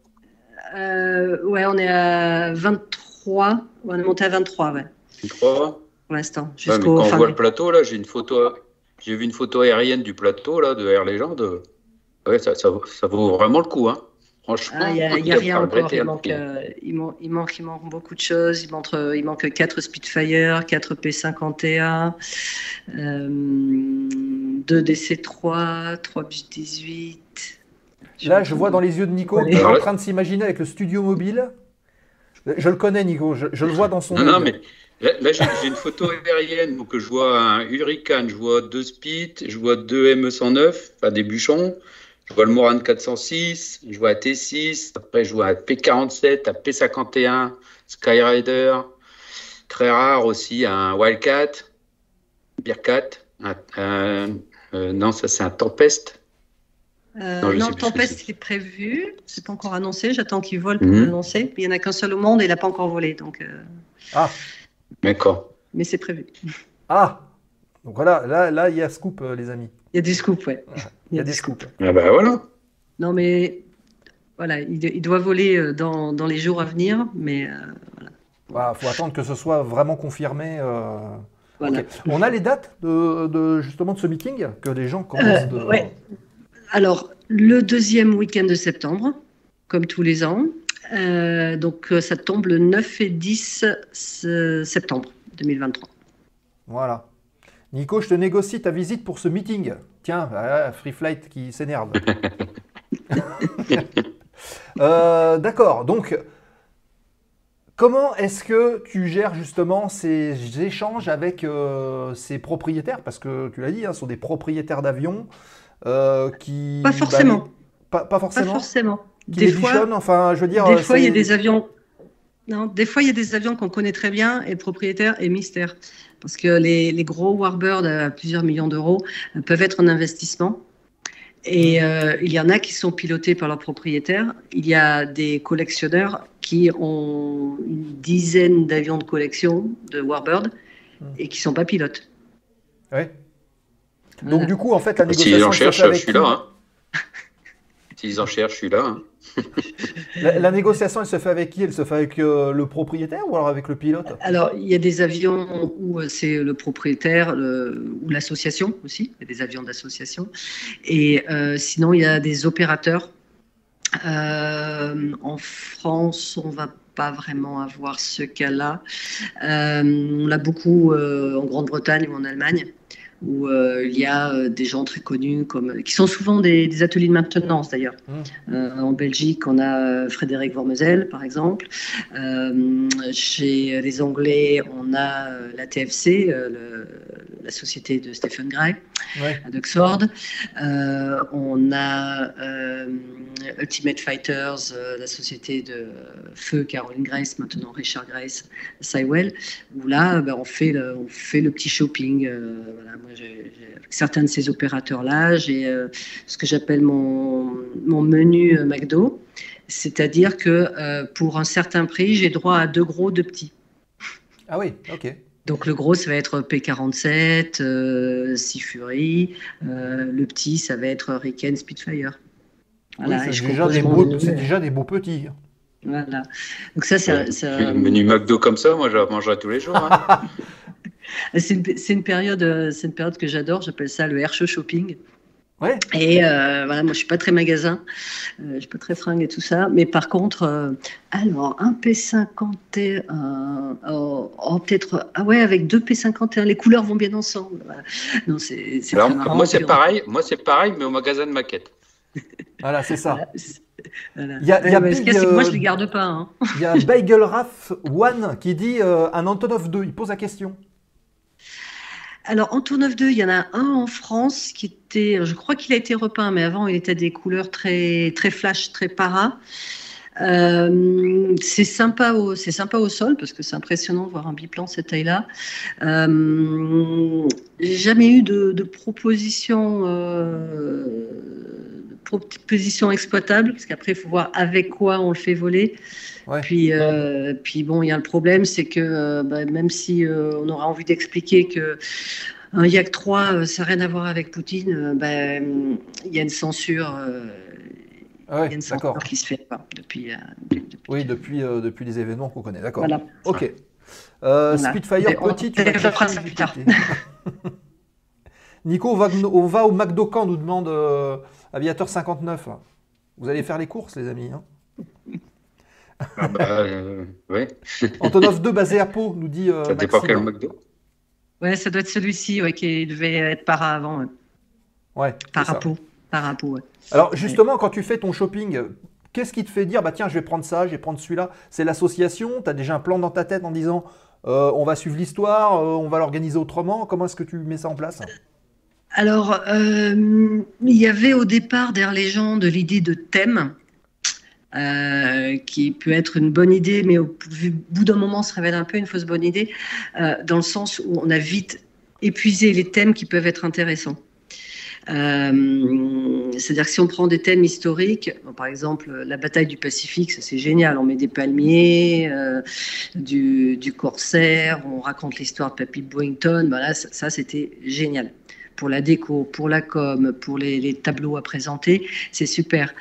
[SPEAKER 6] Ouais, on est à 23. On est monté à 23, ouais.
[SPEAKER 5] N3.
[SPEAKER 6] pour l'instant.
[SPEAKER 5] Ouais, mais
[SPEAKER 6] Jusqu'au
[SPEAKER 5] quand on
[SPEAKER 6] fin
[SPEAKER 5] voit
[SPEAKER 6] mai.
[SPEAKER 5] le plateau, là, j'ai vu une photo aérienne du plateau là, de Air Legend. Ouais, ça vaut vraiment le coup, hein. Franchement,
[SPEAKER 6] Ah, il y a
[SPEAKER 5] il n'y a
[SPEAKER 6] rien
[SPEAKER 5] pas à
[SPEAKER 6] encore.
[SPEAKER 5] regretter.
[SPEAKER 6] Il manque beaucoup de choses. Il manque 4 Spitfire, 4 P51, 2 DC-3, 3 J-18.
[SPEAKER 4] Là, je vois dans les yeux de Nico
[SPEAKER 6] Allez.
[SPEAKER 4] qu'il est en
[SPEAKER 5] Alors là-
[SPEAKER 4] train de s'imaginer avec le studio mobile. Je le connais, Nico, je le vois dans son
[SPEAKER 5] Non,
[SPEAKER 4] œil.
[SPEAKER 5] mais là, j'ai une photo aérienne, donc je vois un Hurricane, je vois 2 Spit, je vois 2 ME109, enfin des bûchons, je vois le Morane 406, je vois un T6, après je vois un P47, un P51, Skyrider, très rare aussi, un Wildcat, Bearcat, non, ça c'est un Tempest. Non, je sais
[SPEAKER 6] Non,
[SPEAKER 5] plus ce que
[SPEAKER 6] Tempest,
[SPEAKER 5] c'est.
[SPEAKER 6] il est prévu. C'est pas encore annoncé. J'attends qu'il vole pour
[SPEAKER 5] Mhm.
[SPEAKER 6] l'annoncer. Il n'y en a qu'un seul au monde et il n'a pas encore volé. Donc,
[SPEAKER 4] Ah,
[SPEAKER 5] D'accord.
[SPEAKER 6] mais c'est prévu.
[SPEAKER 4] ah. Donc voilà, là, il y a scoop, les amis.
[SPEAKER 6] Il y a des scoops, ouais.
[SPEAKER 4] Il y a des scoops.
[SPEAKER 5] Ah bah voilà.
[SPEAKER 6] Non, mais voilà, il doit voler dans les jours à venir. Mais
[SPEAKER 4] Voilà, faut attendre que ce soit vraiment confirmé.
[SPEAKER 6] voilà.
[SPEAKER 4] Ok. On a les dates justement de ce meeting, que les gens commencent de.
[SPEAKER 6] Ouais. Alors, le deuxième week-end de septembre, comme tous les ans. Donc, ça tombe le 9 et 10 septembre 2023.
[SPEAKER 4] Voilà. Nico, je te négocie ta visite pour ce meeting. Tiens, Free Flight qui s'énerve. D'accord, donc comment est-ce que tu gères justement ces échanges avec ces propriétaires? Parce que tu l'as dit, hein, ce sont des propriétaires d'avions qui...
[SPEAKER 6] Pas forcément.
[SPEAKER 4] Pas
[SPEAKER 6] Pas
[SPEAKER 4] forcément.
[SPEAKER 6] forcément.
[SPEAKER 4] Qui les bichonnent, enfin, je veux dire...
[SPEAKER 6] Des fois, il y a
[SPEAKER 4] c'est-
[SPEAKER 6] des avions. Non, des fois, il y a des avions qu'on connaît très bien et le propriétaire est mystère. Parce que les gros Warbird à plusieurs millions d'euros peuvent être un investissement. Et il y en a qui sont pilotés par leur propriétaire. Il y a des collectionneurs qui ont une dizaine d'avions de collection de Warbird et qui ne sont pas pilotes.
[SPEAKER 4] Ouais. Donc
[SPEAKER 6] Voilà.
[SPEAKER 4] du coup, en fait, la
[SPEAKER 5] S'ils
[SPEAKER 4] négociation
[SPEAKER 5] en
[SPEAKER 4] se
[SPEAKER 5] cherchent,
[SPEAKER 4] fait avec
[SPEAKER 5] je suis
[SPEAKER 4] qui?
[SPEAKER 5] là. Hein. S'ils en cherchent, je suis là. Hein.
[SPEAKER 4] La négociation, elle se fait avec qui? Elle se fait avec le propriétaire ou alors avec le pilote?
[SPEAKER 6] Alors, il y a des avions où c'est le propriétaire ou l'association aussi. Il y a des avions d'association. Et sinon, il y a des opérateurs. En France, on ne va pas vraiment avoir ce cas-là. On l'a beaucoup en Grande-Bretagne ou en Allemagne, où il y a des gens très connus qui sont souvent des ateliers de maintenance d'ailleurs. En Belgique, on a Frédéric Vormezel par exemple. Chez les Anglais, on a la TFC, la société de Stephen Gray
[SPEAKER 4] Ouais.
[SPEAKER 6] d'Oxford. On a Ultimate Fighters, la société de feu Caroline Grace, maintenant Richard Grace, Sywell, où là, on fait le petit shopping. Voilà, moi, avec certains de ces opérateurs-là, j'ai ce que j'appelle mon menu McDo, c'est-à-dire que pour un certain prix, j'ai droit à 2 gros, 2 petits.
[SPEAKER 4] Ah oui, ok.
[SPEAKER 6] Donc le gros, ça va être P47, Sea Fury. Le petit, ça va être Hurricane Spitfire. Voilà,
[SPEAKER 4] Oui,
[SPEAKER 6] et
[SPEAKER 4] c'est
[SPEAKER 6] je
[SPEAKER 4] déjà
[SPEAKER 6] compose
[SPEAKER 4] des
[SPEAKER 6] mon
[SPEAKER 4] beaux,
[SPEAKER 6] menu.
[SPEAKER 4] c'est déjà des beaux petits.
[SPEAKER 6] Voilà. Donc ça,
[SPEAKER 5] Un menu McDo comme ça, moi, je la mangerai tous les jours. Hein.
[SPEAKER 6] c'est une période que j'adore. J'appelle ça le air show shopping.
[SPEAKER 4] Ouais.
[SPEAKER 6] Et voilà, moi je suis pas très magasin, je suis pas très fringue et tout ça, mais par contre, alors un P51, peut-être, ah ouais, avec 2 P51, les couleurs vont bien ensemble. Voilà. Non, c'est
[SPEAKER 5] Alors,
[SPEAKER 6] très marrant.
[SPEAKER 5] moi, c'est
[SPEAKER 6] Puis
[SPEAKER 5] pareil, mais au magasin de maquettes.
[SPEAKER 4] Voilà, c'est ça.
[SPEAKER 6] voilà.
[SPEAKER 4] Il y a
[SPEAKER 6] Ouais, mais ce
[SPEAKER 4] Big,
[SPEAKER 6] qu'il y a, c'est que moi je les garde pas. Hein.
[SPEAKER 4] Il y a Bagel Raf One qui dit un Antonov 2. Il pose la question.
[SPEAKER 6] Alors, Antonov 2, il y en a un en France qui était, je crois qu'il a été repeint, mais avant il était à des couleurs très, très flash, très para. C'est sympa au sol parce que c'est impressionnant de voir un biplan de cette taille-là. J'ai jamais eu de proposition exploitable parce qu'après il faut voir avec quoi on le fait voler.
[SPEAKER 4] Ouais.
[SPEAKER 6] Puis bon, il y a le problème, c'est que même si on aura envie d'expliquer que un Yak 3, ça n'a rien à voir avec Poutine, il y a une censure.
[SPEAKER 4] Ah ouais,
[SPEAKER 6] Il y a une
[SPEAKER 4] d'accord.
[SPEAKER 6] censure qui se fait depuis.
[SPEAKER 4] Oui, depuis les événements qu'on connaît. D'accord.
[SPEAKER 6] Voilà.
[SPEAKER 4] Ok.
[SPEAKER 6] Voilà.
[SPEAKER 4] Spitfire
[SPEAKER 6] On
[SPEAKER 4] petit, tu vas
[SPEAKER 6] développera
[SPEAKER 4] cacher
[SPEAKER 6] ça
[SPEAKER 4] du
[SPEAKER 6] plus tard.
[SPEAKER 4] côté. Nico, on va au McDo quand, nous demande Aviateur 59. Vous allez faire les courses, les amis. Hein.
[SPEAKER 5] Ah bah, ouais.
[SPEAKER 4] Antonov 2 basé à Pau, nous dit
[SPEAKER 5] Ça dépend
[SPEAKER 4] Maxime.
[SPEAKER 5] quel McDo.
[SPEAKER 6] Ouais, ça doit être celui-ci qui devait être para avant. Ouais.
[SPEAKER 4] Ouais, c'est ça.
[SPEAKER 6] Parapo, ouais.
[SPEAKER 4] Alors justement, quand tu fais ton shopping, qu'est-ce qui te fait dire, bah tiens, je vais prendre ça, je vais prendre celui-là? C'est l'association? Tu as déjà un plan dans ta tête en disant, on va suivre l'histoire, on va l'organiser autrement? Comment est-ce que tu mets ça en place?
[SPEAKER 6] Alors, il y avait au départ derrière les gens de l'idée de thème, qui peut être une bonne idée, mais au bout d'un moment se révèle un peu une fausse bonne idée, dans le sens où on a vite épuisé les thèmes qui peuvent être intéressants. C'est-à-dire que si on prend des thèmes historiques, par exemple la bataille du Pacifique, ça c'est génial, on met des palmiers, du corsaire, on raconte l'histoire de Papy Boyington, voilà, ça c'était génial. Pour la déco, pour la com, pour les tableaux à présenter, c'est super.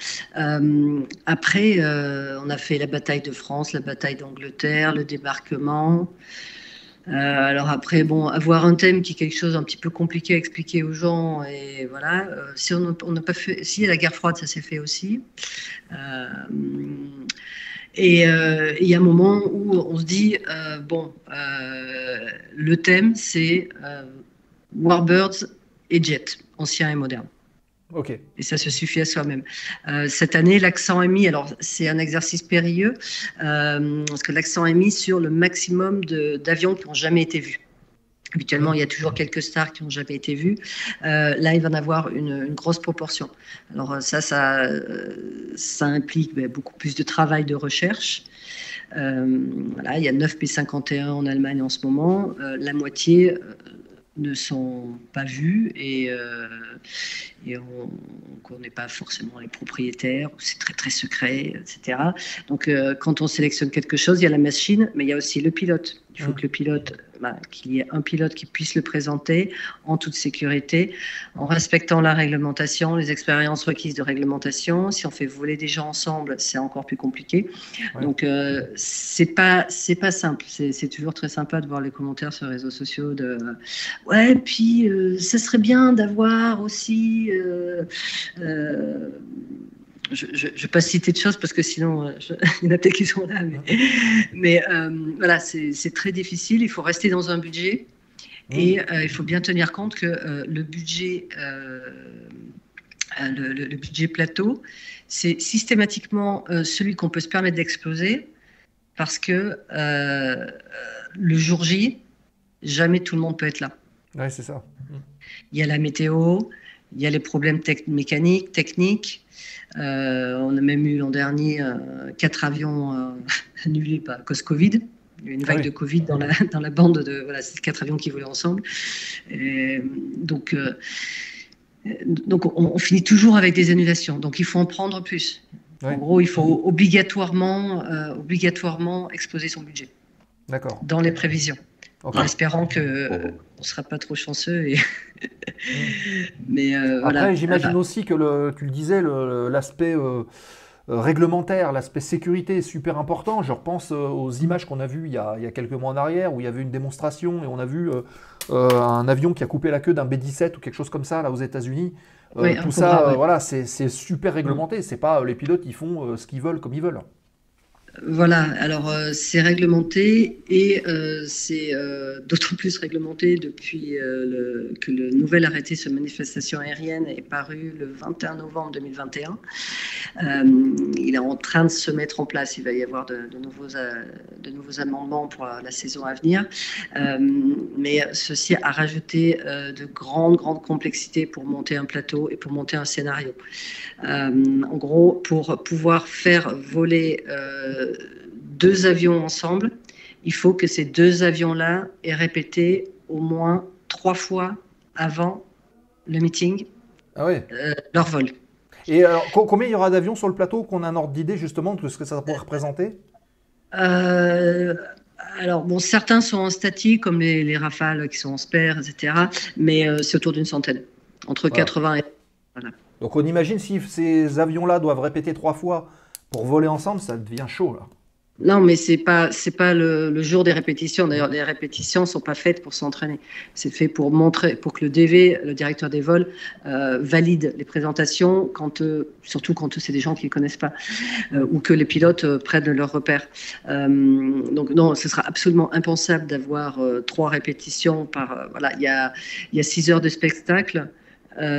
[SPEAKER 6] Après, on a fait la bataille de France, la bataille d'Angleterre, le débarquement. Alors après, bon, avoir un thème qui est quelque chose un petit peu compliqué à expliquer aux gens, et voilà. Si on n'a pas fait, si la guerre froide, ça s'est fait aussi. Et il y a un moment où on se dit, le thème, c'est Warbirds et Jet, ancien et moderne.
[SPEAKER 4] Ok.
[SPEAKER 6] Et ça se suffit à soi-même. Cette année, l'accent est mis, alors c'est un exercice périlleux, parce que l'accent est mis sur le maximum d'avions qui n'ont jamais été vus. Habituellement, il y a toujours quelques stars qui n'ont jamais été vues. Là, il va en avoir une grosse proportion. Alors ça implique beaucoup plus de travail de recherche. Voilà, il y a 9 P-51 en Allemagne en ce moment. La moitié ne sont pas vus et on ne connaît pas forcément les propriétaires, c'est très très secret, etc. Donc quand on sélectionne quelque chose, il y a la machine, mais il y a aussi le pilote. Il faut que le pilote, qu'il y ait un pilote qui puisse le présenter en toute sécurité, en respectant la réglementation, les expériences requises de réglementation. Si on fait voler des gens ensemble, c'est encore plus compliqué. Ouais. Donc c'est pas simple. C'est toujours très sympa de voir les commentaires sur les réseaux sociaux de ouais, puis ça serait bien d'avoir aussi je ne vais pas citer de choses parce que sinon, il y en a peut-être qui sont là. Mais voilà, c'est très difficile. Il faut rester dans un budget et il faut bien tenir compte que le budget plateau, c'est systématiquement celui qu'on peut se permettre d'exploser parce que le jour J, jamais tout le monde peut être là.
[SPEAKER 4] Ouais, c'est ça.
[SPEAKER 6] Il y a la météo, il y a les problèmes mécaniques, techniques. On a même eu l'an dernier 4 avions annulés à cause Covid. Il y a eu une vague de Covid dans la bande de ces 4 avions qui volaient ensemble. Donc on finit toujours avec des annulations. Donc il faut en prendre plus. Ouais. En gros, il faut obligatoirement exposer son budget.
[SPEAKER 4] D'accord.
[SPEAKER 6] Dans les prévisions. Okay. En espérant qu'on ne sera pas trop chanceux. Mais
[SPEAKER 4] après,
[SPEAKER 6] voilà.
[SPEAKER 4] J'imagine aussi que, tu le disais, l'aspect réglementaire, l'aspect sécurité est super important. Je repense aux images qu'on a vues il y a quelques mois en arrière, où il y avait une démonstration et on a vu un avion qui a coupé la queue d'un B-17 ou quelque chose comme ça là, aux États-Unis.
[SPEAKER 6] Oui,
[SPEAKER 4] tout ça, voilà, c'est super réglementé. C'est pas les pilotes, ils font ce qu'ils veulent comme ils veulent.
[SPEAKER 6] Voilà, alors c'est réglementé et c'est d'autant plus réglementé depuis que le nouvel arrêté sur manifestation aérienne est paru le 21 novembre 2021. Il est en train de se mettre en place, il va y avoir de nouveaux amendements pour la saison à venir, mais ceci a rajouté de grandes complexités pour monter un plateau et pour monter un scénario. En gros, pour pouvoir faire voler 2 avions ensemble, il faut que ces 2 avions-là aient répété au moins 3 fois avant le meeting leur vol.
[SPEAKER 4] Et alors, combien il y aura d'avions sur le plateau, qu'on a un ordre d'idée justement de ce que ça pourrait représenter?
[SPEAKER 6] Alors, bon, certains sont en statique, comme les Rafales qui sont en spare, etc. Mais c'est autour d'une centaine, entre 80 et... Voilà.
[SPEAKER 4] Donc on imagine si ces avions-là doivent répéter 3 fois pour voler ensemble, ça devient chaud là.
[SPEAKER 6] Non, mais c'est pas le jour des répétitions. D'ailleurs, les répétitions sont pas faites pour s'entraîner. C'est fait pour montrer, pour que le DV, le directeur des vols, valide les présentations surtout quand c'est des gens qui ne connaissent pas, ou que les pilotes prennent leurs repères. Donc non, ce sera absolument impensable d'avoir 3 répétitions par. Voilà, il y a 6 heures de spectacle.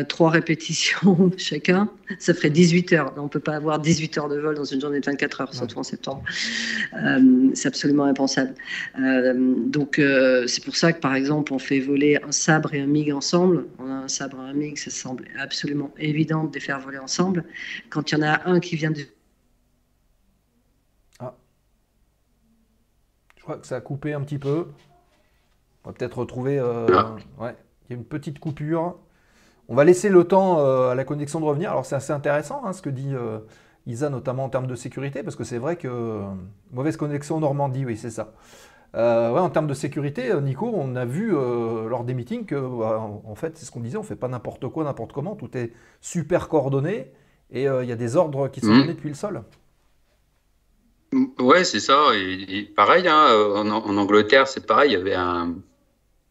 [SPEAKER 6] 3 répétitions chacun, ça ferait 18 heures. On ne peut pas avoir 18 heures de vol dans une journée de 24 heures, surtout en septembre. C'est absolument impensable. Donc, c'est pour ça que, par exemple, on fait voler un sabre et un MiG ensemble. On a un sabre et un MiG, ça semble absolument évident de les faire voler ensemble. Quand il y en a un qui vient de...
[SPEAKER 4] Ah. Je crois que ça a coupé un petit peu. On va peut-être retrouver... Ouais, il y a une petite coupure. On va laisser le temps à la connexion de revenir. Alors c'est assez intéressant ce que dit Isa, notamment en termes de sécurité, parce que c'est vrai que mauvaise connexion en Normandie, oui c'est ça. Ouais, en termes de sécurité, Nico, on a vu lors des meetings que, en fait, c'est ce qu'on disait, on ne fait pas n'importe quoi, n'importe comment, tout est super coordonné et il y a des ordres qui sont donnés depuis le sol.
[SPEAKER 5] Ouais, c'est ça. Et pareil, en Angleterre, c'est pareil, il y avait un...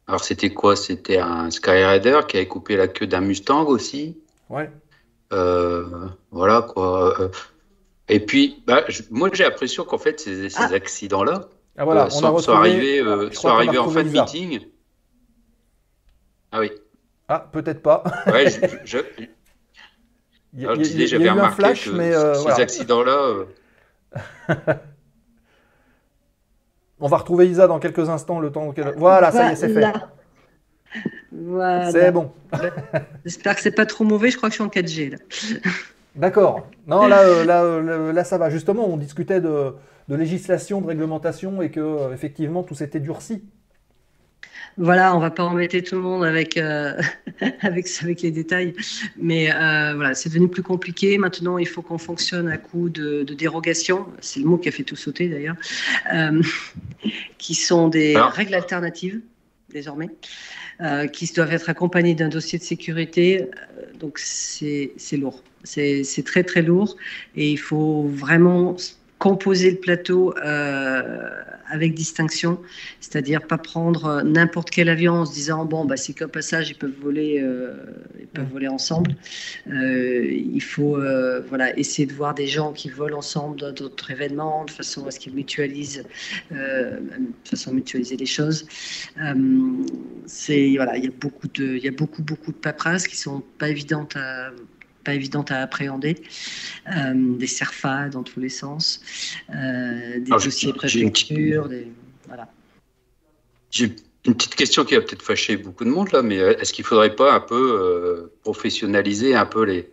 [SPEAKER 5] Alors, c'était quoi? C'était un Skyraider qui avait coupé la queue d'un Mustang aussi.
[SPEAKER 4] Ouais.
[SPEAKER 5] Voilà, quoi. Et puis, moi, j'ai l'impression qu'en fait, ces accidents-là
[SPEAKER 4] voilà,
[SPEAKER 5] sont arrivés en fin de meeting. Ah oui.
[SPEAKER 4] Ah, peut-être pas.
[SPEAKER 5] Ouais, je disais, j'avais remarqué
[SPEAKER 4] flash,
[SPEAKER 5] que
[SPEAKER 4] mais
[SPEAKER 5] ces
[SPEAKER 4] voilà.
[SPEAKER 5] accidents-là...
[SPEAKER 4] On va retrouver Isa dans quelques instants, le temps qu'elle... Voilà, ça y est, c'est fait.
[SPEAKER 6] Voilà.
[SPEAKER 4] C'est bon.
[SPEAKER 6] J'espère que c'est pas trop mauvais, je crois que je suis en 4G là.
[SPEAKER 4] D'accord. Non, là, ça va. Justement, on discutait de législation, de réglementation et que effectivement tout s'était durci.
[SPEAKER 6] Voilà, on va pas embêter tout le monde avec les détails, mais voilà, c'est devenu plus compliqué. Maintenant, il faut qu'on fonctionne à coup de dérogations. C'est le mot qui a fait tout sauter d'ailleurs, qui sont des règles alternatives désormais, qui doivent être accompagnées d'un dossier de sécurité. Donc c'est lourd, c'est très très lourd, et il faut vraiment composer le plateau avec distinction, c'est-à-dire pas prendre n'importe quel avion en se disant bon c'est qu'un passage, ils peuvent voler ensemble. Il faut essayer de voir des gens qui volent ensemble dans d'autres événements de façon à ce qu'ils mutualisent, mutualiser les choses. Il y a beaucoup de paperasses qui sont pas évidentes à appréhender, des CERFA dans tous les sens, des dossiers préfecture, voilà.
[SPEAKER 5] J'ai une petite question qui va peut-être fâcher beaucoup de monde là, mais est-ce qu'il ne faudrait pas un peu professionnaliser un peu les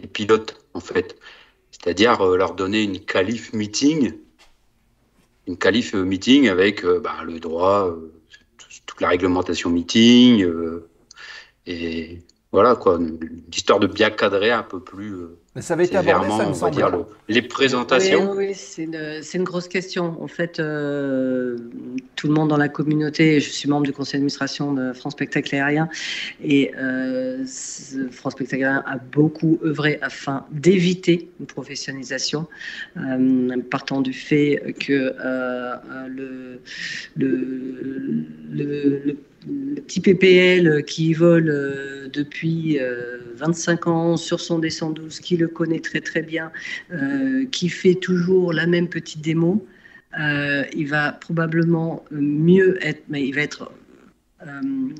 [SPEAKER 5] pilotes en fait, c'est-à-dire leur donner une qualif meeting avec le droit, toute la réglementation meeting et voilà quoi, l'histoire de bien cadrer un peu plus
[SPEAKER 4] mais ça avait été abordé, ça me semble.
[SPEAKER 5] Dire les présentations.
[SPEAKER 6] Oui, c'est une grosse question. En fait, tout le monde dans la communauté, je suis membre du conseil d'administration de France Spectacle Aérien, et France Spectacle Aérien a beaucoup œuvré afin d'éviter une professionnalisation, partant du fait que le petit PPL qui vole depuis 25 ans sur son D112, qui le connaît très très bien, qui fait toujours la même petite démo, il va probablement mieux être, mais il va être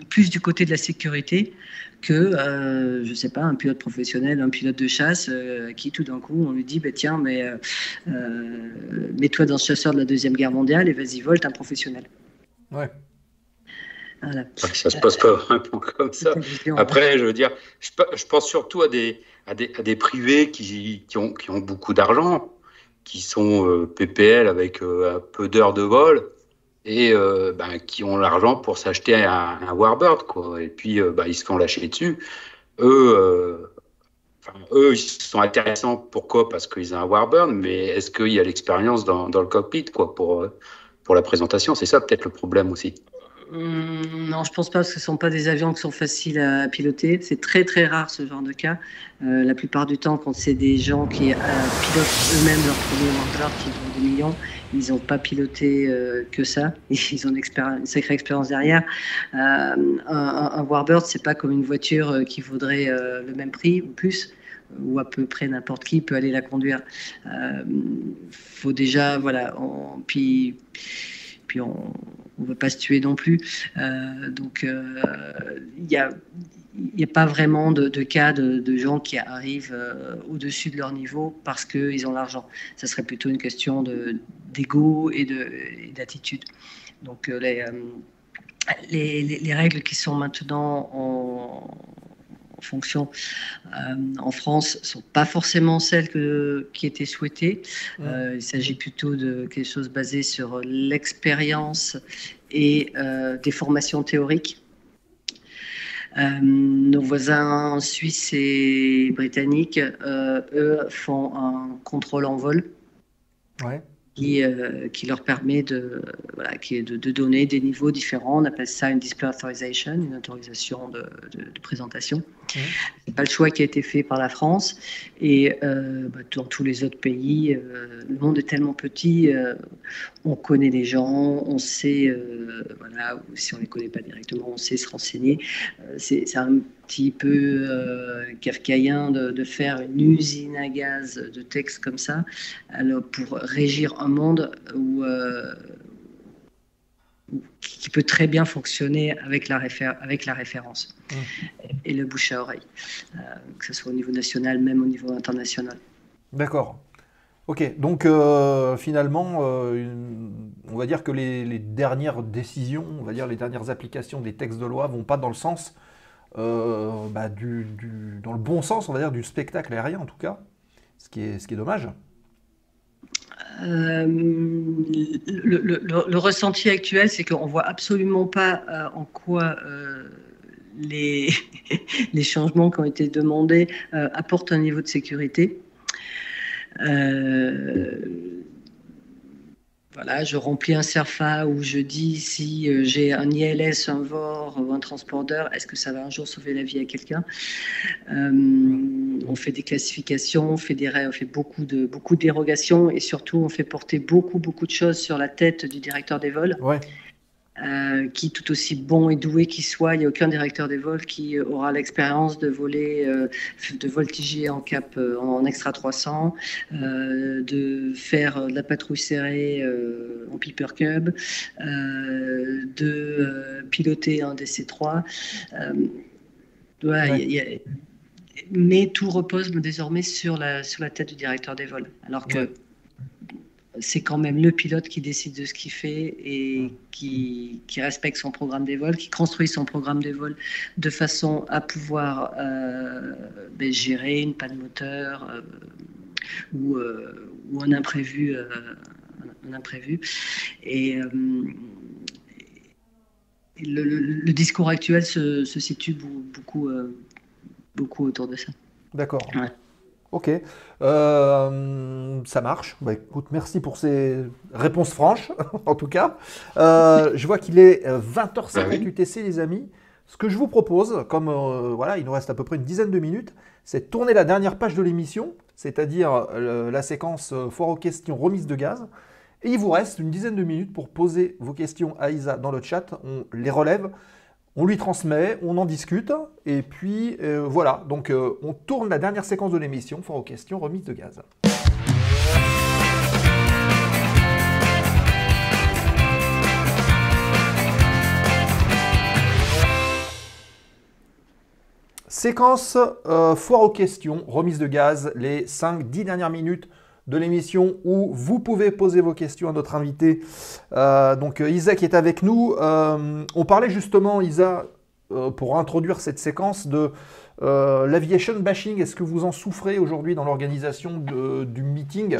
[SPEAKER 6] plus du côté de la sécurité que, je ne sais pas, un pilote professionnel, un pilote de chasse qui tout d'un coup on lui dit tiens, mets-toi dans ce chasseur de la Deuxième Guerre mondiale et vas-y, vole, t'es un professionnel.
[SPEAKER 4] Ouais.
[SPEAKER 6] Voilà.
[SPEAKER 5] Ça se passe pas vraiment comme ça. Après, je veux dire, je pense surtout à des privés qui ont beaucoup d'argent, qui sont PPL avec un peu d'heures de vol et qui ont l'argent pour s'acheter un Warbird, quoi. Et puis ils se font lâcher dessus. Eux, ils sont intéressants. Pourquoi? Parce qu'ils ont un Warbird, mais est-ce qu'il y a l'expérience dans le cockpit, quoi, pour la présentation? C'est ça peut-être le problème aussi.
[SPEAKER 6] Non, je pense pas, parce que ce ne sont pas des avions qui sont faciles à piloter. C'est très très rare ce genre de cas. La plupart du temps, quand c'est des gens qui pilotent eux-mêmes leur premier Warbird, qui vendent des millions, ils n'ont pas piloté que ça. Ils ont une sacrée expérience derrière. Un Warbird, c'est pas comme une voiture qui vaudrait le même prix ou plus, ou à peu près n'importe qui peut aller la conduire. Faut déjà, voilà, puis on ne veut pas se tuer non plus. Donc, il n'y a pas vraiment de cas de gens qui arrivent au-dessus de leur niveau parce qu'ils ont l'argent. Ça serait plutôt une question d'ego et d'attitude. Donc, les règles qui sont maintenant en fonction en France ne sont pas forcément celles qui étaient souhaitées. Il s'agit plutôt de quelque chose basé sur l'expérience et des formations théoriques. Nos voisins suisses et britanniques, eux, font un contrôle en vol. Ouais. Qui leur permet de donner des niveaux différents. On appelle ça une display authorization, une autorisation de présentation. C'est pas le choix qui a été fait par la France. Et dans tous les autres pays, le monde est tellement petit, on connaît les gens, on sait, si on les connaît pas directement, on sait se renseigner. C'est un petit peu kafkaïen de faire une usine à gaz de texte comme ça, alors pour régir un monde qui peut très bien fonctionner avec la référence et le bouche à oreille, que ce soit au niveau national, même au niveau international.
[SPEAKER 4] D'accord. Ok, donc finalement, on va dire que les dernières décisions, on va dire les dernières applications des textes de loi vont pas dans le sens, dans le bon sens, on va dire, du spectacle aérien en tout cas, ce qui est dommage.
[SPEAKER 6] Le ressenti actuel, c'est qu'on ne voit absolument pas en quoi les changements qui ont été demandés apportent un niveau de sécurité. Voilà, je remplis un CERFA où je dis si j'ai un ILS, un VOR ou un transpondeur, est-ce que ça va un jour sauver la vie à quelqu'un? On fait des classifications, on fait beaucoup de dérogations et surtout on fait porter beaucoup de choses sur la tête du directeur des vols. Ouais. Qui tout aussi bon et doué qu'il soit, il n'y a aucun directeur des vols qui aura l'expérience de voler, de voltiger en cap en extra 300, de faire de la patrouille serrée en Piper Cub, de piloter un DC-3. Mais tout repose désormais sur la tête du directeur des vols, alors que c'est quand même le pilote qui décide de ce qu'il fait et qui respecte son programme des vols, qui construit son programme des vols de façon à pouvoir gérer une panne moteur ou un imprévu. Et le discours actuel se situe beaucoup autour de ça.
[SPEAKER 4] D'accord. Ouais. Ok, ça marche. Bah, écoute, merci pour ces réponses franches, en tout cas. Je vois qu'il est 20h50 UTC, les amis. Ce que je vous propose, comme il nous reste à peu près une dizaine de minutes, c'est de tourner la dernière page de l'émission, c'est-à-dire la séquence foire aux questions remise de gaz. Et il vous reste une dizaine de minutes pour poser vos questions à Isa dans le chat. On les relève. On lui transmet, on en discute, et puis voilà. Donc on tourne la dernière séquence de l'émission, foire aux questions, remise de gaz. Séquence foire aux questions, remise de gaz, les 5-10 dernières minutes de l'émission où vous pouvez poser vos questions à notre invité. Donc Isa qui est avec nous. On parlait justement, Isa, pour introduire cette séquence de l'aviation bashing. Est-ce que vous en souffrez aujourd'hui dans l'organisation du meeting?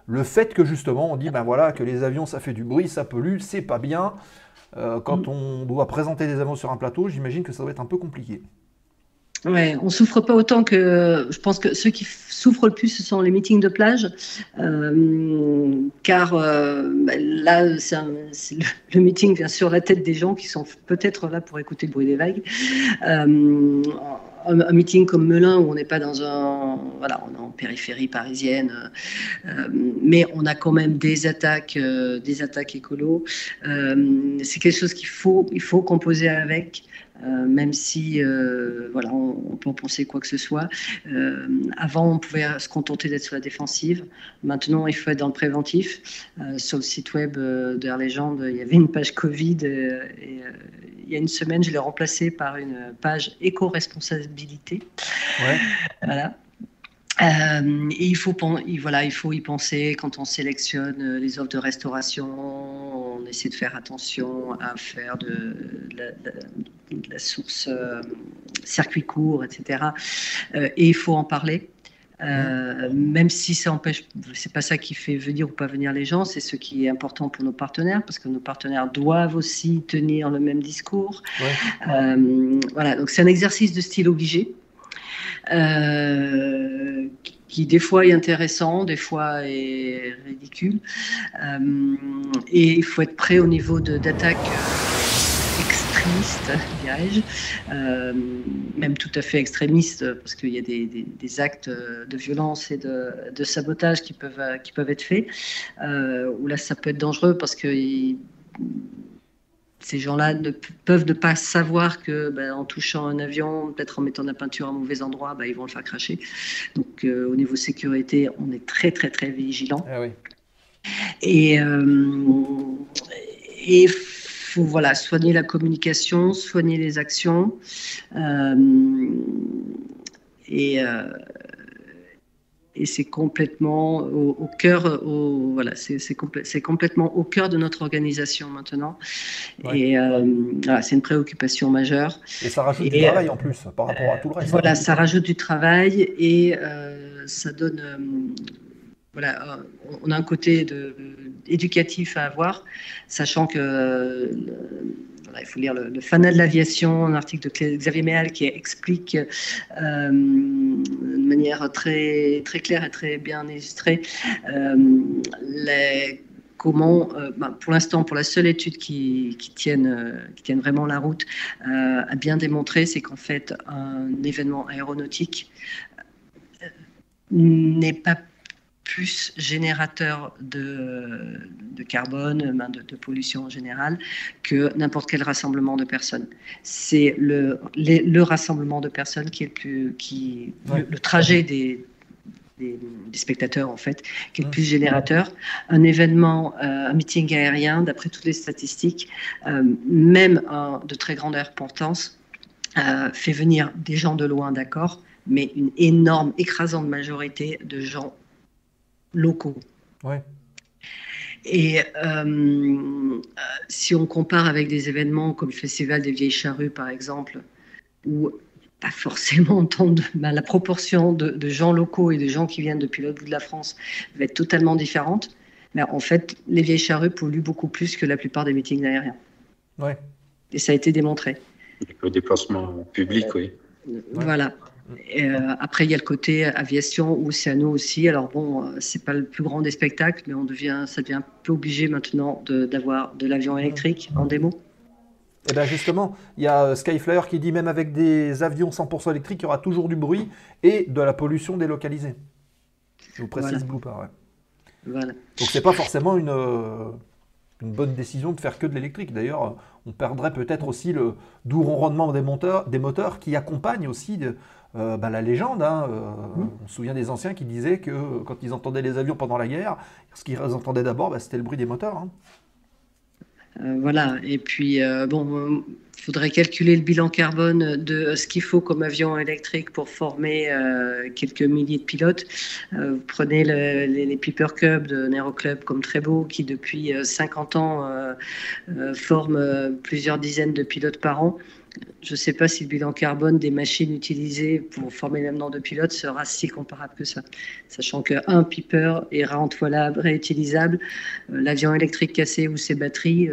[SPEAKER 4] Le fait que justement on dit que les avions ça fait du bruit, ça pollue, c'est pas bien. Quand on doit présenter des avions sur un plateau, j'imagine que ça doit être un peu compliqué.
[SPEAKER 6] Ouais, on souffre pas autant que. Je pense que ceux qui souffrent le plus, ce sont les meetings de plage, car là, le meeting vient sur la tête des gens qui sont peut-être là pour écouter le bruit des vagues. Un meeting comme Melun où on n'est pas dans voilà, on est en périphérie parisienne, mais on a quand même des attaques écolo. C'est quelque chose il faut composer avec. Même si voilà, on peut en penser quoi que ce soit. Avant, on pouvait se contenter d'être sur la défensive. Maintenant, il faut être dans le préventif. Sur le site web d'Air Légende, il y avait une page Covid. Il y a une semaine, je l'ai remplacée par une page éco-responsabilité.
[SPEAKER 4] Ouais.
[SPEAKER 6] Voilà. Et il faut y penser quand on sélectionne les offres de restauration. On essaie de faire attention à faire de la source circuit court, etc. Et il faut en parler. Même si ça empêche, c'est pas ça qui fait venir ou pas venir les gens, c'est ce qui est important pour nos partenaires, parce que nos partenaires doivent aussi tenir le même discours. Ouais. Voilà, donc c'est un exercice de style obligé. Qui des fois est intéressant, des fois est ridicule. Et il faut être prêt au niveau d'attaque extrémiste, dirais-je, même tout à fait extrémiste, parce qu'il y a des actes de violence et de sabotage qui peuvent être faits, où là ça peut être dangereux parce que ces gens-là peuvent ne pas savoir que en touchant un avion, peut-être en mettant de la peinture à un mauvais endroit, ils vont le faire cracher. Donc au niveau sécurité, on est très très très vigilant. Ah oui. Et faut soigner la communication, soigner les actions, et c'est complètement au cœur, c'est complètement au cœur de notre organisation maintenant. Ouais. Et c'est une préoccupation majeure.
[SPEAKER 4] Et ça rajoute du travail en plus par rapport à tout le reste.
[SPEAKER 6] Voilà, ça rajoute du travail et ça donne. On a un côté éducatif à avoir, sachant que. Il faut lire le Fanat de l'aviation, un article de Xavier Méal qui explique de manière très, très claire et très bien illustrée comment, pour l'instant, pour la seule étude qui tienne vraiment la route, a bien démontré, c'est qu'en fait, un événement aéronautique n'est pas plus générateur de carbone, de pollution en général, que n'importe quel rassemblement de personnes. C'est le rassemblement de personnes qui est le trajet des spectateurs, en fait, qui est le plus générateur. Un événement, un meeting aérien, d'après toutes les statistiques, même de très grande importance, fait venir des gens de loin, d'accord, mais une énorme, écrasante majorité de gens locaux. Ouais. Et si on compare avec des événements comme le Festival des Vieilles Charrues, par exemple, où pas forcément la proportion de gens locaux et de gens qui viennent depuis l'autre bout de la France va être totalement différente, mais en fait, les Vieilles Charrues polluent beaucoup plus que la plupart des meetings aériens. Ouais. Et ça a été démontré.
[SPEAKER 5] Le déplacement public, oui.
[SPEAKER 6] Voilà. Après, il y a le côté aviation où c'est à nous aussi. Alors bon, c'est pas le plus grand des spectacles, mais ça devient un peu obligé maintenant d'avoir de l'avion électrique en démo.
[SPEAKER 4] Et bien justement, il y a Skyflyer qui dit même avec des avions 100% électriques, il y aura toujours du bruit et de la pollution délocalisée. Je vous précise, Blue Par. Ouais. Voilà. Donc c'est pas forcément une bonne décision de faire que de l'électrique. D'ailleurs, on perdrait peut-être aussi le doux ronronnement des moteurs qui accompagne aussi la légende. On se souvient des anciens qui disaient que quand ils entendaient les avions pendant la guerre, ce qu'ils entendaient d'abord, c'était le bruit des moteurs.
[SPEAKER 6] Voilà, et puis il faudrait calculer le bilan carbone de ce qu'il faut comme avion électrique pour former quelques milliers de pilotes. Vous prenez les Piper Cub de Nero Club comme Trébeau, qui depuis 50 ans forment plusieurs dizaines de pilotes par an. Je ne sais pas si le bilan carbone des machines utilisées pour former maintenant de pilotes sera si comparable que ça. Sachant qu'un Piper est rentoilable, réutilisable, l'avion électrique cassé ou ses batteries...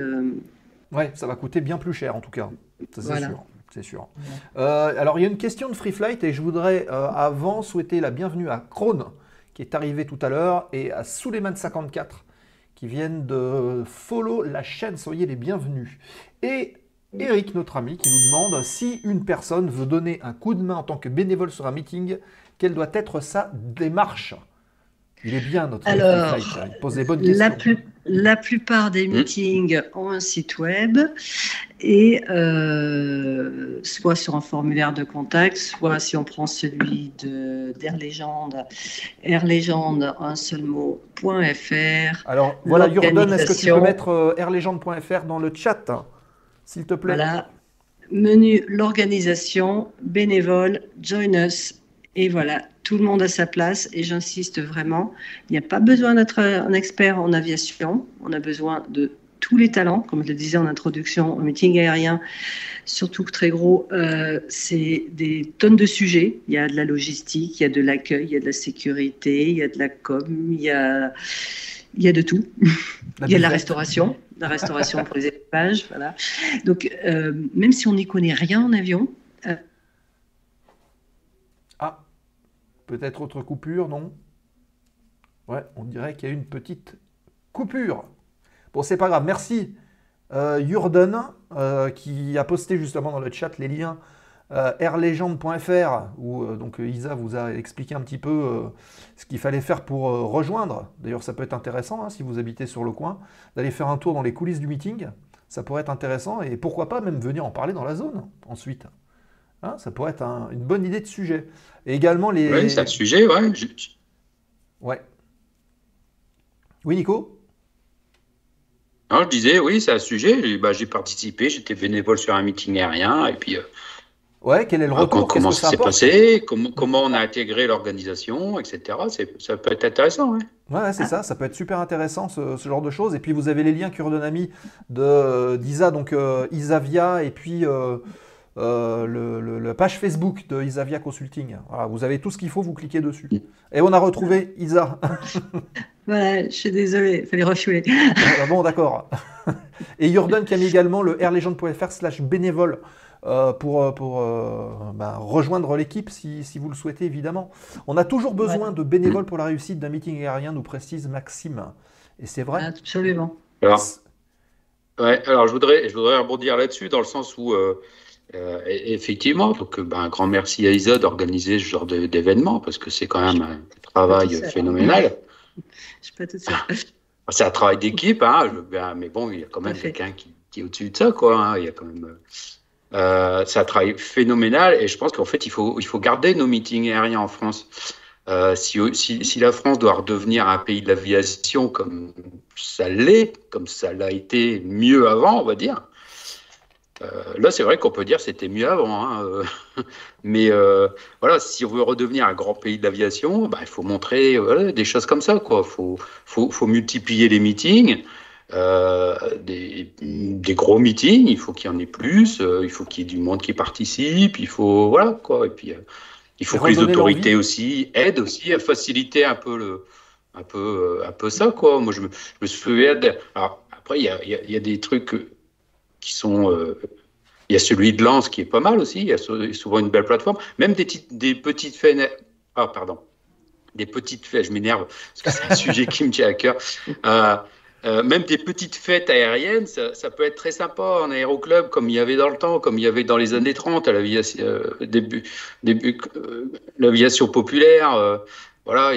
[SPEAKER 4] Ouais, ça va coûter bien plus cher en tout cas, ça c'est sûr. c'est sûr. Alors, il y a une question de Free Flight et je voudrais avant souhaiter la bienvenue à Krone, qui est arrivé tout à l'heure, et à Suleiman54, qui viennent de follow la chaîne. Soyez les bienvenus. Et Eric, notre ami, qui nous demande si une personne veut donner un coup de main en tant que bénévole sur un meeting, quelle doit être sa démarche? Il est bien, notre
[SPEAKER 6] Alors,
[SPEAKER 4] Free Flight, il pose des bonnes questions.
[SPEAKER 6] la plupart des meetings ont un site web et soit sur un formulaire de contact, soit si on prend celui d'Air Légende, airlegende, un seul mot, .fr.
[SPEAKER 4] Alors, voilà, Jordan, est-ce que tu peux mettre airlegende.fr dans le chat, s'il te plaît?
[SPEAKER 6] Voilà, menu, l'organisation, bénévole, join us, et voilà, tout le monde a sa place, et j'insiste vraiment, il n'y a pas besoin d'être un expert en aviation, on a besoin de tous les talents, comme je le disais en introduction au meeting aérien, surtout que très gros, c'est des tonnes de sujets, il y a de la logistique, il y a de l'accueil, il y a de la sécurité, il y a de la com, il y a de tout, il y a la restauration pour les équipages, voilà. Donc, même si on n'y connaît rien en avion,
[SPEAKER 4] peut-être autre coupure, non? Ouais, on dirait qu'il y a une petite coupure. Bon, c'est pas grave. Merci Jordan qui a posté justement dans le chat les liens airlegende.fr où donc Isa vous a expliqué un petit peu ce qu'il fallait faire pour rejoindre. D'ailleurs, ça peut être intéressant hein, si vous habitez sur le coin, d'aller faire un tour dans les coulisses du meeting. Ça pourrait être intéressant et pourquoi pas même venir en parler dans la zone ensuite. Hein, ça pourrait être une bonne idée de sujet. Et également les...
[SPEAKER 5] Oui, c'est un sujet, ouais.
[SPEAKER 4] Ouais. Oui, Nico?
[SPEAKER 5] Non, je disais, oui, c'est un sujet. Bah, j'ai participé, j'étais bénévole sur un meeting aérien. Et puis,
[SPEAKER 4] ouais, quel est le retour?
[SPEAKER 5] Comment ça s'est passé? Comment on a intégré l'organisation, etc. Ça peut être intéressant, ouais.
[SPEAKER 4] Ouais, c'est ça peut être super intéressant ce genre de choses. Et puis vous avez les liens Jordan a mis d'Isa, donc Isavia, et puis la page Facebook de Isavia Consulting. Voilà, vous avez tout ce qu'il faut, vous cliquez dessus. Et on a retrouvé Isa.
[SPEAKER 6] Voilà, je suis désolée, il fallait refouler.
[SPEAKER 4] Bon, d'accord. Et Jordan qui a mis également le airlegende.fr/bénévole pour rejoindre l'équipe si vous le souhaitez, évidemment. On a toujours besoin de bénévoles pour la réussite d'un meeting aérien, nous précise Maxime. Et c'est vrai.
[SPEAKER 6] Absolument.
[SPEAKER 5] Alors je voudrais rebondir là-dessus dans le sens où effectivement, donc un grand merci à Isa d'organiser ce genre d'événement parce que c'est quand même un travail phénoménal.
[SPEAKER 6] Je suis pas toute seule.
[SPEAKER 5] C'est un travail d'équipe, hein, mais bon, il y a quand même quelqu'un qui est au-dessus de ça, quoi. Hein, il y a quand même, c'est un travail phénoménal et je pense qu'en fait, il faut garder nos meetings aériens en France. Si la France doit redevenir un pays de l'aviation comme ça l'est, comme ça l'a été mieux avant, on va dire. Là, c'est vrai qu'on peut dire que c'était mieux avant. Hein, mais voilà, si on veut redevenir un grand pays de l'aviation, il faut montrer des choses comme ça. Il faut multiplier les meetings, des gros meetings. Il faut qu'il y en ait plus. Il faut qu'il y ait du monde qui participe. Il faut, voilà, quoi. Et puis, il faut que les autorités aussi aident aussi à faciliter un peu ça, quoi. Moi, je me souviens. Alors, après, il y a des trucs qui sont... il y a celui de Lens qui est pas mal aussi, il y a souvent une belle plateforme, même des petites fêtes... Ah, pardon. Des petites fêtes, je m'énerve, parce que c'est un sujet qui me tient à cœur. Même des petites fêtes aériennes, ça peut être très sympa en aéroclub, comme il y avait dans le temps, comme il y avait dans les années 30, à l'aviation populaire. Voilà,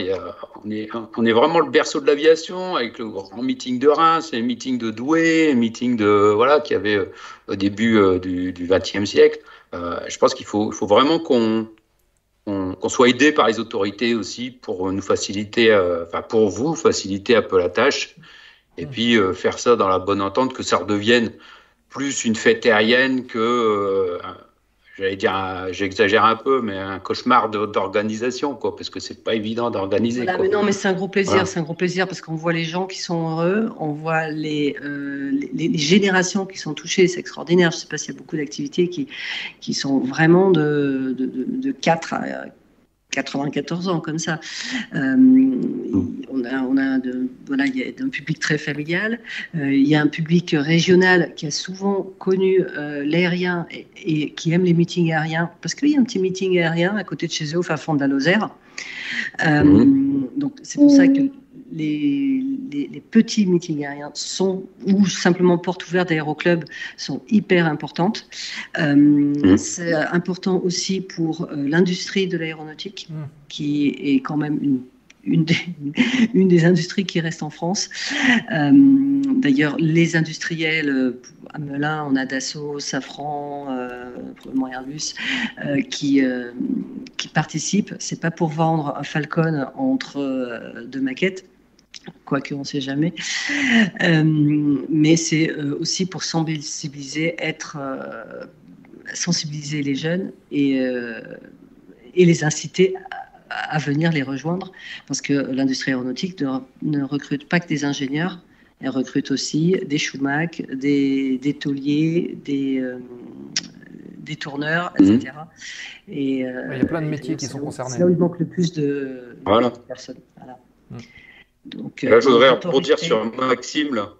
[SPEAKER 5] on est vraiment le berceau de l'aviation avec le grand meeting de Reims, les meetings de Douai, les meetings qu'il y avait au début du XXe siècle. Je pense qu'il faut vraiment qu'on soit aidé par les autorités aussi pour nous faciliter, pour vous faciliter un peu la tâche et puis faire ça dans la bonne entente, que ça redevienne plus une fête aérienne que... j'allais dire, j'exagère un peu, mais un cauchemar d'organisation, quoi, parce que c'est pas évident d'organiser.
[SPEAKER 6] Voilà, mais non, mais c'est un gros plaisir, voilà. C'est un gros plaisir parce qu'on voit les gens qui sont heureux, on voit les générations qui sont touchées, c'est extraordinaire. Je sais pas s'il y a beaucoup d'activités qui sont vraiment de 4 94 ans, comme ça. Voilà, il y a un public très familial. Il y a un public régional qui a souvent connu l'aérien et qui aime les meetings aériens, parce qu'il y a un petit meeting aérien à côté de chez eux, au fin fond de la Lozère. Donc, c'est pour ça que les petits meetings aériens sont, ou simplement portes ouvertes d'aéroclub, sont hyper importantes. C'est important aussi pour l'industrie de l'aéronautique, qui est quand même une des industries qui reste en France. D'ailleurs, les industriels, à Melun, on a Dassault, Safran, probablement Airbus, qui participent. C'est pas pour vendre un Falcon entre deux maquettes, quoique on ne sait jamais, mais c'est aussi pour sensibiliser les jeunes et les inciter à venir les rejoindre, parce que l'industrie aéronautique ne recrute pas que des ingénieurs, elle recrute aussi des Schumach, des tauliers, des tourneurs, etc. Et,
[SPEAKER 4] il y a plein de métiers qui sont concernés.
[SPEAKER 6] C'est là où il manque le plus de personnes. Voilà.
[SPEAKER 5] Donc, là, je voudrais rebondir sur Maxime, là.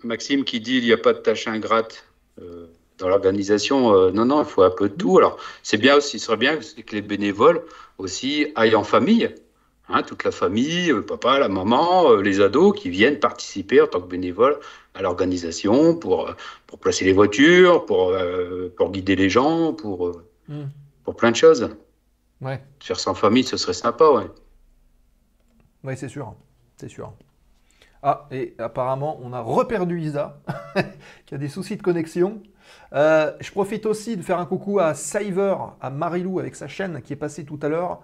[SPEAKER 5] Maxime qui dit qu'il n'y a pas de tâche ingrate dans l'organisation. Non, il faut un peu de tout. Alors, c'est bien aussi, il serait bien que les bénévoles aussi aillent en famille. Hein, toute la famille, le papa, la maman, les ados qui viennent participer en tant que bénévoles à l'organisation pour placer les voitures, pour guider les gens, pour plein de choses.
[SPEAKER 4] Ouais.
[SPEAKER 5] Faire ça en famille, ce serait sympa, ouais.
[SPEAKER 4] Oui, c'est sûr. Ah, et apparemment, on a reperdu Isa, qui a des soucis de connexion. Je profite aussi de faire un coucou à Cyver, à Marilou avec sa chaîne qui est passée tout à l'heure,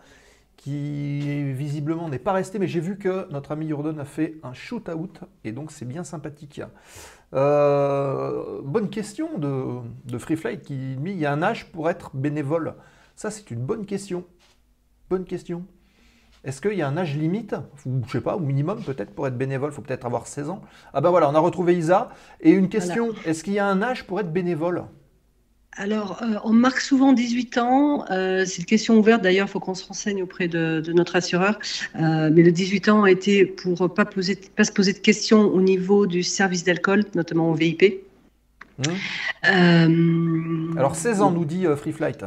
[SPEAKER 4] qui visiblement n'est pas resté, mais j'ai vu que notre ami Jordan a fait un shoot-out, et donc c'est bien sympathique. Bonne question de Free Flight qui dit, il y a un âge pour être bénévole. Ça, c'est une bonne question. Bonne question. Est-ce qu'il y a un âge limite, ou je sais pas, au minimum peut-être pour être bénévole, il faut peut-être avoir 16 ans. Ah ben voilà, on a retrouvé Isa. Et une question, est-ce qu'il y a un âge pour être bénévole?
[SPEAKER 6] Alors, on marque souvent 18 ans. C'est une question ouverte. D'ailleurs, il faut qu'on se renseigne auprès de notre assureur. Mais le 18 ans a été pour pas se poser de questions au niveau du service d'alcool, notamment au VIP.
[SPEAKER 4] Alors, 16 ans, nous dit Free Flight.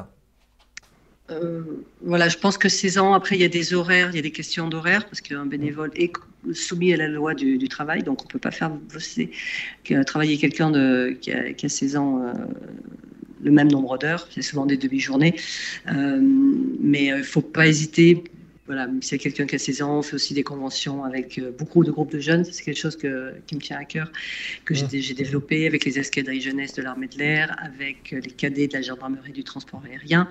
[SPEAKER 6] Voilà, je pense que 16 ans, après il y a des horaires, il y a des questions d'horaire, parce qu'un bénévole est soumis à la loi du travail, donc on ne peut pas faire travailler quelqu'un qui a 16 ans le même nombre d'heures, c'est souvent des demi-journées, mais il ne faut pas hésiter. Voilà, s'il y a quelqu'un qui a 16 ans, on fait aussi des conventions avec beaucoup de groupes de jeunes. C'est quelque chose qui me tient à cœur, que j'ai développé avec les escadrilles jeunesse de l'armée de l'air, avec les cadets de la gendarmerie du transport aérien,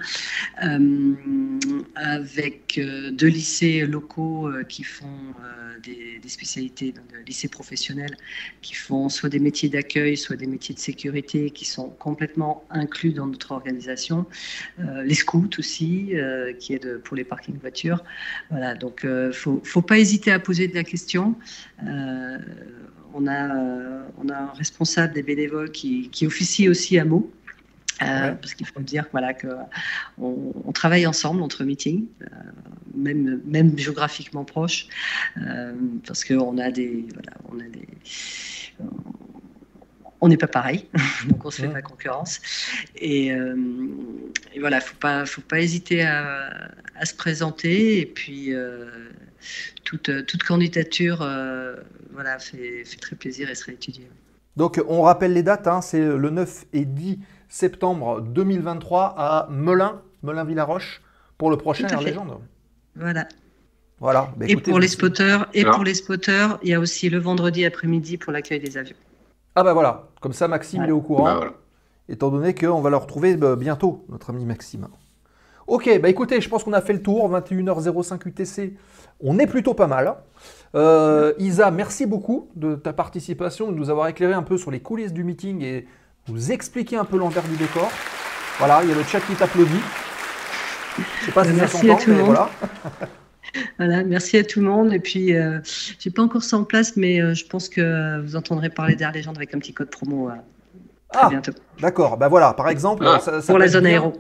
[SPEAKER 6] avec deux lycées locaux qui font des spécialités, donc des lycées professionnels, qui font soit des métiers d'accueil, soit des métiers de sécurité, qui sont complètement inclus dans notre organisation. Les scouts aussi, qui est pour les parkings voitures. Voilà, donc faut pas hésiter à poser de la question. On a un responsable des bénévoles qui officie aussi à Meaux, parce qu'il faut dire voilà que on travaille ensemble entre meetings, même géographiquement proches, parce qu'on a on n'est pas pareil, donc on se fait pas concurrence. Et voilà, faut pas hésiter à se présenter. Et puis toute candidature, voilà, fait très plaisir et sera étudiée.
[SPEAKER 4] Donc on rappelle les dates, hein, c'est le 9 et 10 septembre 2023 à Melun-Villaroche pour le prochain Air Légende.
[SPEAKER 6] Voilà.
[SPEAKER 4] Voilà. Bah, écoutez,
[SPEAKER 6] pour les spotters, il y a aussi le vendredi après-midi pour l'accueil des avions.
[SPEAKER 4] Ah bah voilà, comme ça Maxime il est au courant, étant donné qu'on va le retrouver bientôt, notre ami Maxime. Ok, bah écoutez, je pense qu'on a fait le tour, 21h05 UTC, on est plutôt pas mal. Isa, merci beaucoup de ta participation, de nous avoir éclairé un peu sur les coulisses du meeting et nous expliquer un peu l'envers du décor. Voilà, il y a le chat qui t'applaudit. Je sais pas si ça s'entend, mais voilà.
[SPEAKER 6] Voilà, merci à tout le monde. Et puis, j'ai pas encore ça en place, mais je pense que vous entendrez parler d'Air Légende avec un petit code promo très bientôt.
[SPEAKER 4] D'accord. Bah voilà, par exemple, ça
[SPEAKER 6] Pour
[SPEAKER 4] peut
[SPEAKER 6] la
[SPEAKER 4] être
[SPEAKER 6] zone
[SPEAKER 4] bien.
[SPEAKER 6] aéro.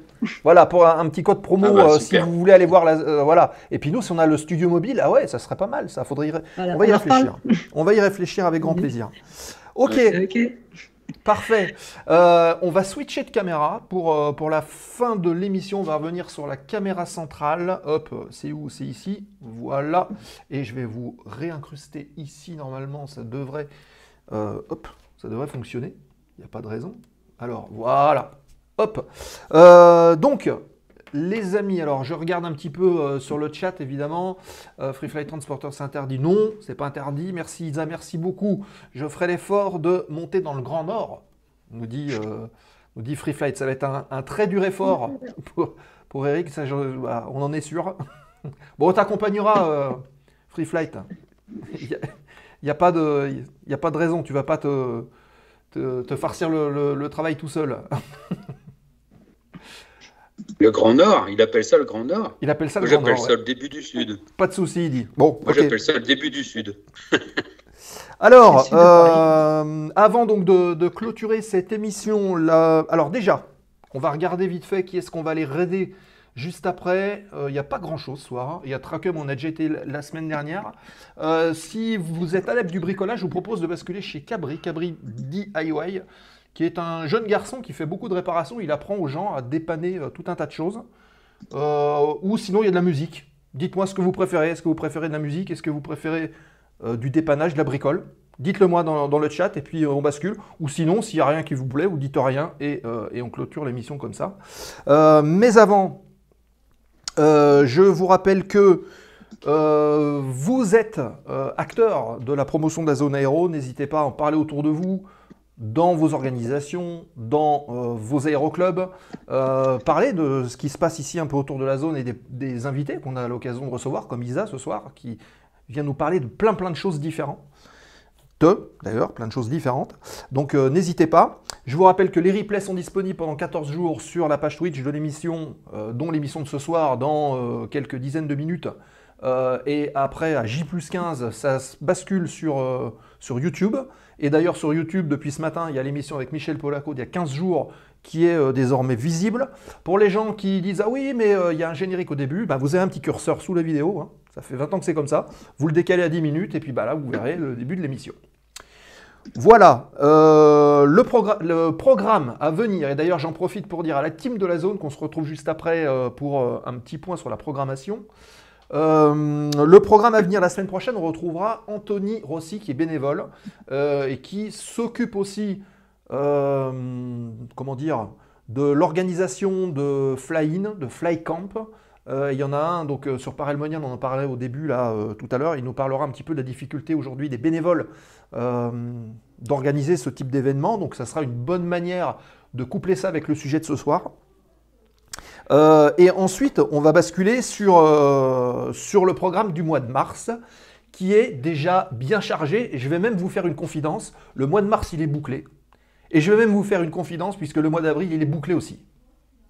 [SPEAKER 4] Voilà, pour un petit code promo, si
[SPEAKER 5] super.
[SPEAKER 4] vous voulez aller voir voilà. Et puis nous, si on a le studio mobile, ah ouais, ça serait pas mal, ça.
[SPEAKER 6] Voilà,
[SPEAKER 4] On va y
[SPEAKER 6] on en reparle.
[SPEAKER 4] réfléchir. On va y réfléchir avec grand plaisir. Ok,
[SPEAKER 6] Ok.
[SPEAKER 4] parfait. On va switcher de caméra pour la fin de l'émission. On va revenir sur la caméra centrale. Hop, c'est où? C'est ici. Voilà. Et je vais vous réincruster ici. Normalement, ça devrait fonctionner. Il n'y a pas de raison. Alors, voilà. Hop. Donc, les amis, alors je regarde un petit peu sur le chat, évidemment. Free Flight Transporter, c'est interdit? Non, c'est pas interdit. Merci Isa, merci beaucoup. Je ferai l'effort de monter dans le Grand Nord, nous dit Free Flight. Ça va être un très dur effort pour Eric, ça, voilà, on en est sûr. Bon, on t'accompagnera, Free Flight. Il n'y a pas de raison, tu vas pas te farcir le travail tout seul.
[SPEAKER 5] Le Grand Nord, il appelle ça le Grand Nord.
[SPEAKER 4] Il appelle ça le
[SPEAKER 5] Moi,
[SPEAKER 4] Grand
[SPEAKER 5] j'appelle
[SPEAKER 4] Nord.
[SPEAKER 5] ça
[SPEAKER 4] Ouais.
[SPEAKER 5] le début du Sud.
[SPEAKER 4] Pas de souci, il dit. Bon,
[SPEAKER 5] Moi,
[SPEAKER 4] ok.
[SPEAKER 5] j'appelle ça le début du Sud.
[SPEAKER 4] Alors,
[SPEAKER 6] C'est super.
[SPEAKER 4] avant donc de clôturer cette émission, alors déjà, on va regarder vite fait qui est-ce qu'on va aller raider juste après. Il n'y a pas grand-chose ce soir, hein. Il y a Trackum, on a déjà été la semaine dernière. Si vous êtes adepte du bricolage, je vous propose de basculer chez Cabri DIY, qui est un jeune garçon qui fait beaucoup de réparations. Il apprend aux gens à dépanner tout un tas de choses. Ou sinon, il y a de la musique. Dites-moi ce que vous préférez. Est-ce que vous préférez de la musique? Est-ce que vous préférez du dépannage, de la bricole? Dites-le moi dans le chat et puis on bascule. Ou sinon, s'il n'y a rien qui vous plaît, vous dites rien et on clôture l'émission comme ça. Mais avant, je vous rappelle que vous êtes acteur de la promotion de la zone aéro. N'hésitez pas à en parler autour de vous, dans vos organisations, dans vos aéroclubs. Parler de ce qui se passe ici un peu autour de la zone et des invités qu'on a l'occasion de recevoir, comme Isa ce soir, qui vient nous parler de plein de choses différentes. D'ailleurs, plein de choses différentes. Donc n'hésitez pas. Je vous rappelle que les replays sont disponibles pendant 14 jours sur la page Twitch de l'émission, dont l'émission de ce soir dans quelques dizaines de minutes. Et après, à J+15, ça bascule sur YouTube. Et d'ailleurs, sur YouTube, depuis ce matin, il y a l'émission avec Michel Polaco d'il y a 15 jours qui est désormais visible. Pour les gens qui disent « Ah oui, mais il y a un générique au début », bah, vous avez un petit curseur sous la vidéo. Hein. Ça fait 20 ans que c'est comme ça. Vous le décalez à 10 minutes et puis bah, là, vous verrez le début de l'émission. Voilà, le programme à venir, et d'ailleurs j'en profite pour dire à la team de la zone qu'on se retrouve juste après pour un petit point sur la programmation. Le programme à venir la semaine prochaine, on retrouvera Anthony Rossi qui est bénévole et qui s'occupe aussi comment dire, de l'organisation de fly-in, de fly-camp. Il y en a un donc, sur Parelmonian, on en parlait au début là, tout à l'heure, il nous parlera un petit peu de la difficulté aujourd'hui des bénévoles d'organiser ce type d'événement, donc ça sera une bonne manière de coupler ça avec le sujet de ce soir. Et ensuite, on va basculer sur le programme du mois de mars, qui est déjà bien chargé, et je vais même vous faire une confidence, le mois de mars il est bouclé, et je vais même vous faire une confidence, puisque le mois d'avril il est bouclé aussi.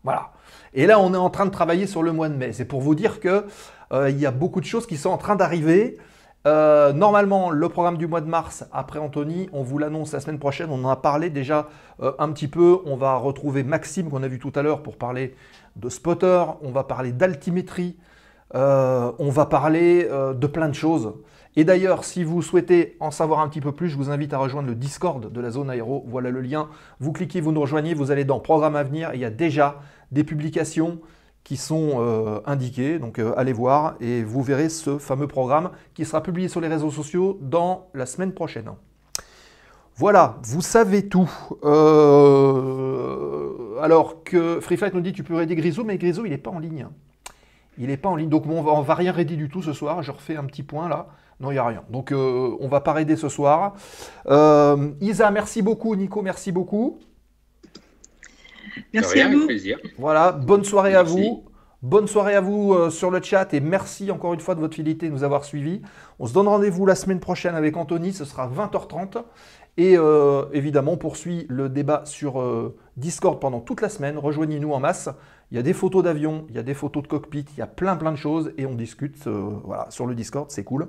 [SPEAKER 4] Voilà. Et là, on est en train de travailler sur le mois de mai. C'est pour vous dire que il y a beaucoup de choses qui sont en train d'arriver. Normalement, le programme du mois de mars, après Anthony, on vous l'annonce la semaine prochaine. On en a parlé déjà un petit peu. On va retrouver Maxime, qu'on a vu tout à l'heure, pour parler de spotter. On va parler d'altimétrie. On va parler de plein de choses. Et d'ailleurs, si vous souhaitez en savoir un petit peu plus, je vous invite à rejoindre le Discord de la zone aéro. Voilà le lien. Vous cliquez, vous nous rejoignez, vous allez dans Programme à venir. Et il y a déjà des publications qui sont indiquées. Donc allez voir et vous verrez ce fameux programme qui sera publié sur les réseaux sociaux dans la semaine prochaine. Voilà, vous savez tout. Alors que Free Flight nous dit tu peux raider Grisou, mais Grisou il n'est pas en ligne. Il n'est pas en ligne, donc bon, on va rien raider du tout ce soir. Je refais un petit point là. Non, il n'y a rien. Donc, on ne va pas raider ce soir. Isa, merci beaucoup. Nico, merci beaucoup.
[SPEAKER 6] Merci à vous.
[SPEAKER 5] Avec plaisir.
[SPEAKER 4] Voilà, bonne soirée à
[SPEAKER 5] Merci.
[SPEAKER 4] vous. Bonne soirée à vous sur le chat et merci encore une fois de votre fidélité de nous avoir suivis. On se donne rendez-vous la semaine prochaine avec Anthony, ce sera 20h30. Et évidemment, on poursuit le débat sur Discord pendant toute la semaine. Rejoignez-nous en masse. Il y a des photos d'avion, il y a des photos de cockpit, il y a plein de choses et on discute voilà, sur le Discord, c'est cool.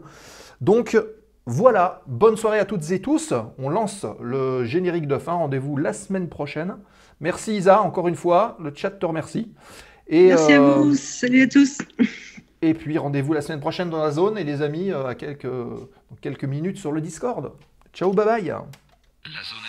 [SPEAKER 4] Donc, Voilà, bonne soirée à toutes et tous. On lance le générique de fin. Rendez-vous la semaine prochaine. Merci Isa, encore une fois. Le chat te remercie. Et,
[SPEAKER 6] merci à vous. Salut à tous.
[SPEAKER 4] Et puis rendez-vous la semaine prochaine dans la zone. Et les amis, dans quelques minutes sur le Discord. Ciao, bye bye.
[SPEAKER 7] La zone